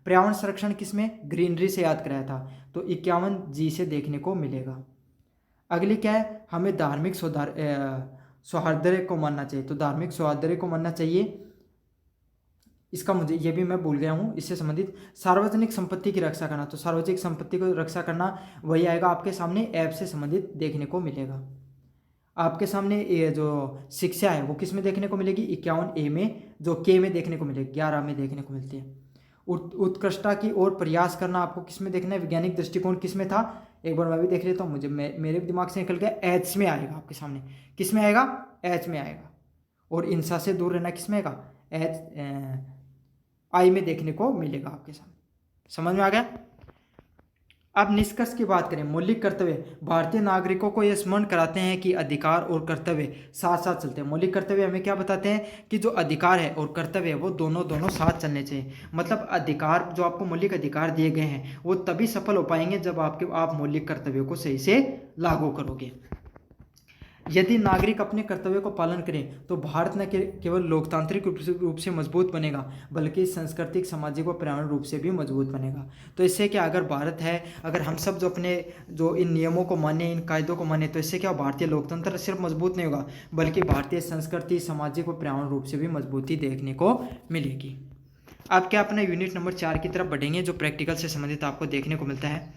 पर्यावरण संरक्षण किसमें, ग्रीनरी से याद कराया था, तो 51G से देखने को मिलेगा। अगली क्या है, हमें धार्मिक सौहार्द को मानना चाहिए। तो धार्मिक सौहार्द को मानना चाहिए, इसका मुझे ये भी मैं भूल गया हूँ, इससे संबंधित सार्वजनिक संपत्ति की रक्षा करना। तो सार्वजनिक संपत्ति को रक्षा करना वही आएगा आपके सामने, ऐप से संबंधित देखने को मिलेगा। आपके सामने ये जो शिक्षा है वो किस में देखने को मिलेगी, 51A में, जो के में देखने को मिलेगी, 11 में देखने को मिलती है। उत्कृष्टता की ओर प्रयास करना आपको किस में देखना है, वैज्ञानिक दृष्टिकोण किस में था, एक बार मैं भी देख लेता हूँ, मुझे मेरे दिमाग से निकल गया, एच में आएगा आपके सामने। किस में आएगा, एच में आएगा। और हिंसा से दूर रहना किस में आएगा, एच आई में देखने को मिलेगा आपके सामने। समझ में आ गया। अब निष्कर्ष की बात करें, मौलिक कर्तव्य भारतीय नागरिकों को यह स्मरण कराते हैं कि अधिकार और कर्तव्य साथ साथ चलते हैं। मौलिक कर्तव्य हमें क्या बताते हैं कि जो अधिकार है और कर्तव्य है वो दोनों साथ चलने चाहिए। मतलब अधिकार, जो आपको मौलिक अधिकार दिए गए हैं वो तभी सफल हो पाएंगे जब आप मौलिक कर्तव्यों को सही से लागू करोगे। यदि नागरिक अपने कर्तव्य को पालन करें तो भारत न केवल लोकतांत्रिक रूप से मजबूत बनेगा बल्कि सांस्कृतिक, सामाजिक व पर्यावरण रूप से भी मजबूत बनेगा। तो इससे क्या, अगर भारत है, अगर हम सब जो अपने जो इन नियमों को माने, इन कायदों को माने, तो इससे क्या भारतीय लोकतंत्र सिर्फ मजबूत नहीं होगा बल्कि भारतीय संस्कृति, सामाजिक व पर्यावरण रूप से भी मजबूती देखने को मिलेगी। अब क्या, अपना यूनिट नंबर 4 की तरफ बढ़ेंगे जो प्रैक्टिकल से संबंधित आपको देखने को मिलता है।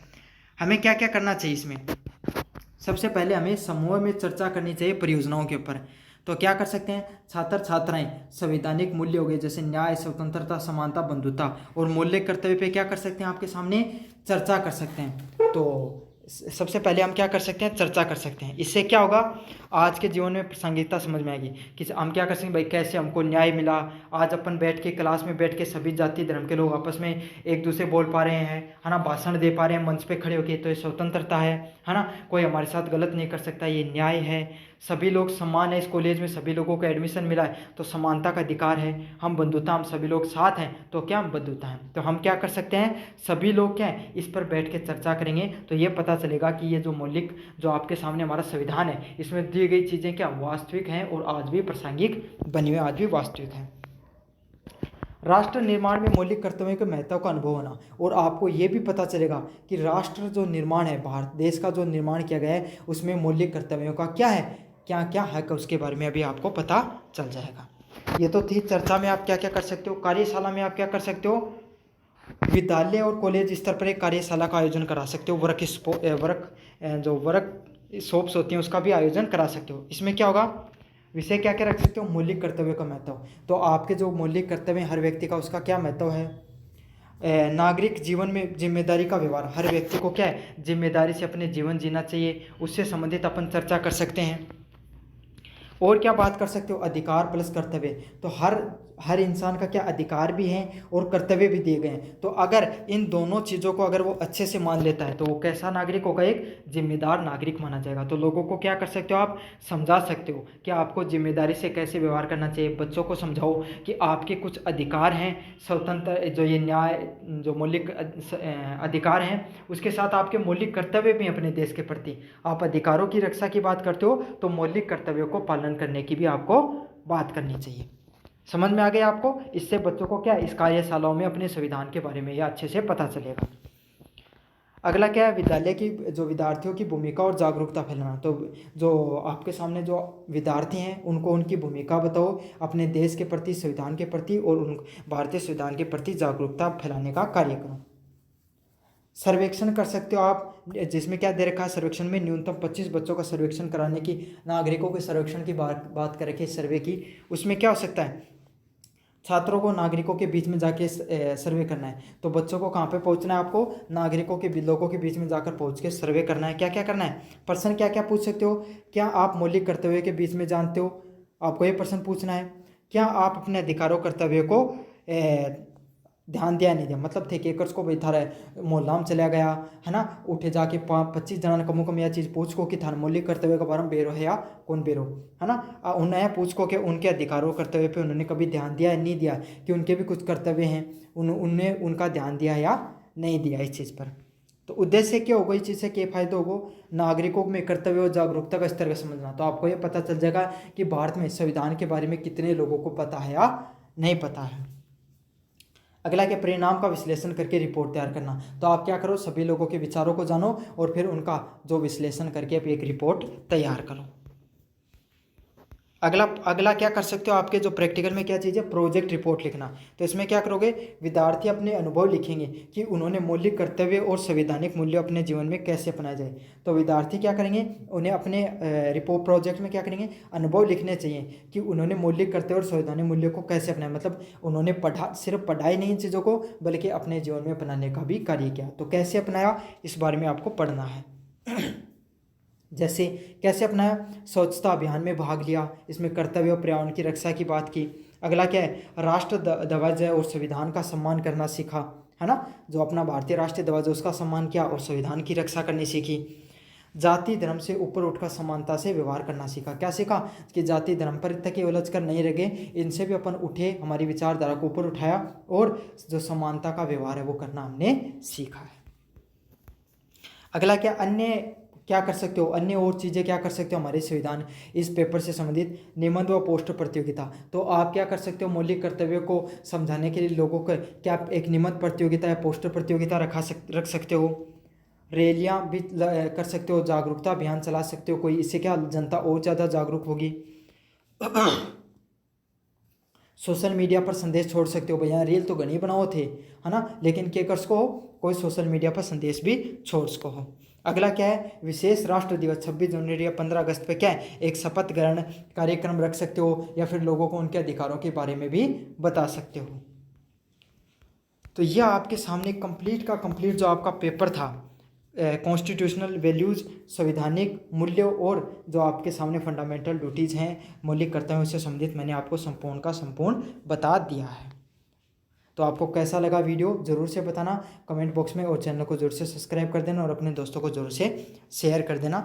हमें क्या क्या करना चाहिए इसमें। सबसे पहले हमें समूह में चर्चा करनी चाहिए परियोजनाओं के ऊपर। तो क्या कर सकते हैं, छात्र छात्राएं संवैधानिक मूल्य हो गए जैसे न्याय, स्वतंत्रता, समानता, बंधुता और मूल्य कर्तव्य पे क्या कर सकते हैं, आपके सामने चर्चा कर सकते हैं। तो सबसे पहले हम क्या कर सकते हैं, चर्चा कर सकते हैं। इससे क्या होगा, आज के जीवन में प्रासंगिकता समझ में आएगी कि हम क्या कर सकते हैं, भाई कैसे हमको न्याय मिला। आज अपन बैठ के क्लास में बैठ के सभी जाति धर्म के लोग आपस में एक दूसरे बोल पा रहे हैं, है ना, भाषण दे पा रहे हैं मंच पे खड़े होके, तो ये स्वतंत्रता है ना। कोई हमारे साथ गलत नहीं कर सकता, ये न्याय है। सभी लोग समान है, इस कॉलेज में सभी लोगों को एडमिशन मिला है, तो समानता का अधिकार है। हम बंधुता, हम सभी लोग साथ हैं, तो क्या हम बंधुता हैं। तो हम क्या कर सकते हैं, सभी लोग क्या है इस पर बैठ के चर्चा करेंगे, तो ये पता चलेगा कि ये जो मौलिक, जो आपके सामने हमारा संविधान है, इसमें दी गई चीज़ें क्या वास्तविक हैं और आज भी प्रासंगिक बनी हुई, आज भी वास्तविक हैं। राष्ट्र निर्माण में मौलिक कर्तव्यों के महत्व का अनुभव होना, और आपको ये भी पता चलेगा कि राष्ट्र जो निर्माण है, भारत देश का जो निर्माण किया गया है, उसमें मौलिक कर्तव्यों का क्या है, क्या क्या हक है, उसके बारे में अभी आपको पता चल जाएगा। ये तो थी चर्चा में आप क्या क्या कर सकते हो। कार्यशाला में आप क्या कर सकते हो, विद्यालय और कॉलेज स्तर पर एक कार्यशाला का आयोजन करा सकते हो। वर्क शॉप्स होती हैं उसका भी आयोजन करा सकते हो। इसमें क्या होगा, विषय क्या क्या रख सकते हो, मौलिक कर्तव्य का महत्व। तो आपके जो मौलिक कर्तव्य हर व्यक्ति का, उसका क्या महत्व है। नागरिक जीवन में जिम्मेदारी का व्यवहार, हर व्यक्ति को क्या है, जिम्मेदारी से अपने जीवन जीना चाहिए, उससे संबंधित अपन चर्चा कर सकते हैं। और क्या बात कर सकते हो, अधिकार प्लस कर्तव्य। तो हर इंसान का क्या अधिकार भी है और कर्तव्य भी दिए गए हैं। तो अगर इन दोनों चीज़ों को अगर वो अच्छे से मान लेता है, तो वो कैसा नागरिक होगा, एक जिम्मेदार नागरिक माना जाएगा। तो लोगों को क्या कर सकते हो, आप समझा सकते हो कि आपको जिम्मेदारी से कैसे व्यवहार करना चाहिए। बच्चों को समझाओ कि आपके कुछ अधिकार हैं, स्वतंत्र जो ये न्याय, जो मौलिक अधिकार हैं, उसके साथ आपके मौलिक कर्तव्य भी अपने देश के प्रति। आप अधिकारों की रक्षा की बात करते हो, तो मौलिक कर्तव्यों को पालन करने की भी आपको बात करनी चाहिए। समझ में आ गया आपको। इससे बच्चों को क्या इस कार्यशालाओं में अपने संविधान के बारे में या अच्छे से पता चलेगा। अगला क्या है, विद्यालय की जो विद्यार्थियों की भूमिका और जागरूकता फैलाना। तो जो आपके सामने जो विद्यार्थी हैं, उनको उनकी भूमिका बताओ अपने देश के प्रति, संविधान के प्रति, और उन भारतीय संविधान के प्रति जागरूकता फैलाने का कार्य करो। सर्वेक्षण कर सकते हो आप, जिसमें क्या दे रखा है, सर्वेक्षण में न्यूनतम 25 बच्चों का सर्वेक्षण कराने की, नागरिकों के सर्वेक्षण की बात कर रखी है, सर्वे की। उसमें क्या हो सकता है, छात्रों को नागरिकों के बीच में जाके सर्वे करना है। तो बच्चों को कहाँ पे पहुँचना है, आपको नागरिकों के लोगों के बीच में जाकर पहुँच के सर्वे करना है। क्या क्या करना है, प्रश्न क्या क्या पूछ सकते हो, क्या आप मौलिक कर्तव्य के बीच में जानते हो, आपको ये प्रश्न पूछना है। क्या आप अपने अधिकारों कर्तव्य को ध्यान दिया नहीं दिया, मतलब ठेकेकर्स को भाई थारा मोहल्ला में चला गया है ना, उठे जाके 25 जना कमो कम यह चीज़ पूछ को कि थारा मौलिक कर्तव्य के बारे में बेरो है या कौन बेरो है ना, उन्हें पूछ को कि उनके अधिकारों कर्तव्य पे उन्होंने कभी ध्यान दिया या नहीं दिया, कि उनके भी कुछ कर्तव्य हैं, उनने उनका ध्यान दिया या नहीं दिया इस चीज़ पर। तो उद्देश्य क्या होगा, इस चीज़ से क्या फ़ायदा होगा, नागरिकों में कर्तव्य और जागरूकता का स्तर का समझना। तो आपको ये पता चल जाएगा कि भारत में संविधान के बारे में कितने लोगों को पता है या नहीं पता है। अगला के परिणाम का विश्लेषण करके रिपोर्ट तैयार करना। तो आप क्या करो, सभी लोगों के विचारों को जानो और फिर उनका जो विश्लेषण करके आप एक रिपोर्ट तैयार करो। अगला क्या कर सकते हो, आपके जो प्रैक्टिकल में क्या चीज़ है, प्रोजेक्ट रिपोर्ट लिखना। तो इसमें क्या करोगे, विद्यार्थी अपने अनुभव लिखेंगे कि उन्होंने मौलिक कर्तव्य और संवैधानिक मूल्य अपने जीवन में कैसे अपनाया जाए। तो विद्यार्थी क्या करेंगे, उन्हें अपने रिपोर्ट प्रोजेक्ट में क्या करेंगे, अनुभव लिखने चाहिए कि उन्होंने मौलिक कर्तव्य और संवैधानिक मूल्यों को कैसे अपनाया। मतलब उन्होंने सिर्फ पढ़ाई नहीं इन चीज़ों को, बल्कि अपने जीवन में अपनाने का भी कार्य किया। तो कैसे अपनाया, इस बारे में आपको पढ़ना है। जैसे कैसे अपनाया, स्वच्छता अभियान में भाग लिया, इसमें कर्तव्य और पर्यावरण की रक्षा की बात की। अगला क्या है, राष्ट्र ध्वज और संविधान का सम्मान करना सीखा, है ना, जो अपना भारतीय राष्ट्रीय ध्वज है उसका सम्मान किया और संविधान की रक्षा करनी सीखी। जाति धर्म से ऊपर उठकर समानता से व्यवहार करना सीखा। क्या सीखा कि जाति धर्म पर तक उलझ कर नहीं रह गए, इनसे भी अपन उठे, हमारी विचारधारा को ऊपर उठाया और जो समानता का व्यवहार है वो करना हमने सीखा है। अगला क्या कर सकते हो, अन्य और चीज़ें क्या कर सकते हो, हमारे संविधान इस पेपर से संबंधित निबंध व पोस्टर प्रतियोगिता। तो आप क्या कर सकते हो, मौलिक कर्तव्यों को समझाने के लिए लोगों को क्या एक निबंध प्रतियोगिता या पोस्टर प्रतियोगिता रख सकते हो। रैलियाँ भी कर सकते हो, जागरूकता अभियान चला सकते हो कोई, इससे क्या जनता और ज़्यादा जागरूक होगी। सोशल मीडिया पर संदेश छोड़ सकते हो। भैया रील तो घनी बनाओ थे, है ना, लेकिन के कर सको कोई सोशल मीडिया पर संदेश भी छोड़ सको हो। अगला क्या है, विशेष राष्ट्र दिवस 26 जनवरी या 15 अगस्त पे क्या है, एक शपथ ग्रहण कार्यक्रम रख सकते हो, या फिर लोगों को उनके अधिकारों के बारे में भी बता सकते हो। तो यह आपके सामने कंप्लीट का कंप्लीट जो आपका पेपर था, कॉन्स्टिट्यूशनल वैल्यूज़, संवैधानिक मूल्यों, और जो आपके सामने फंडामेंटल ड्यूटीज़ हैं मौलिक कर्तव्यों से संबंधित, मैंने आपको संपूर्ण का संपूर्ण बता दिया है। तो आपको कैसा लगा वीडियो ज़रूर से बताना कमेंट बॉक्स में, और चैनल को ज़रूर से सब्सक्राइब कर देना और अपने दोस्तों को ज़रूर से शेयर कर देना।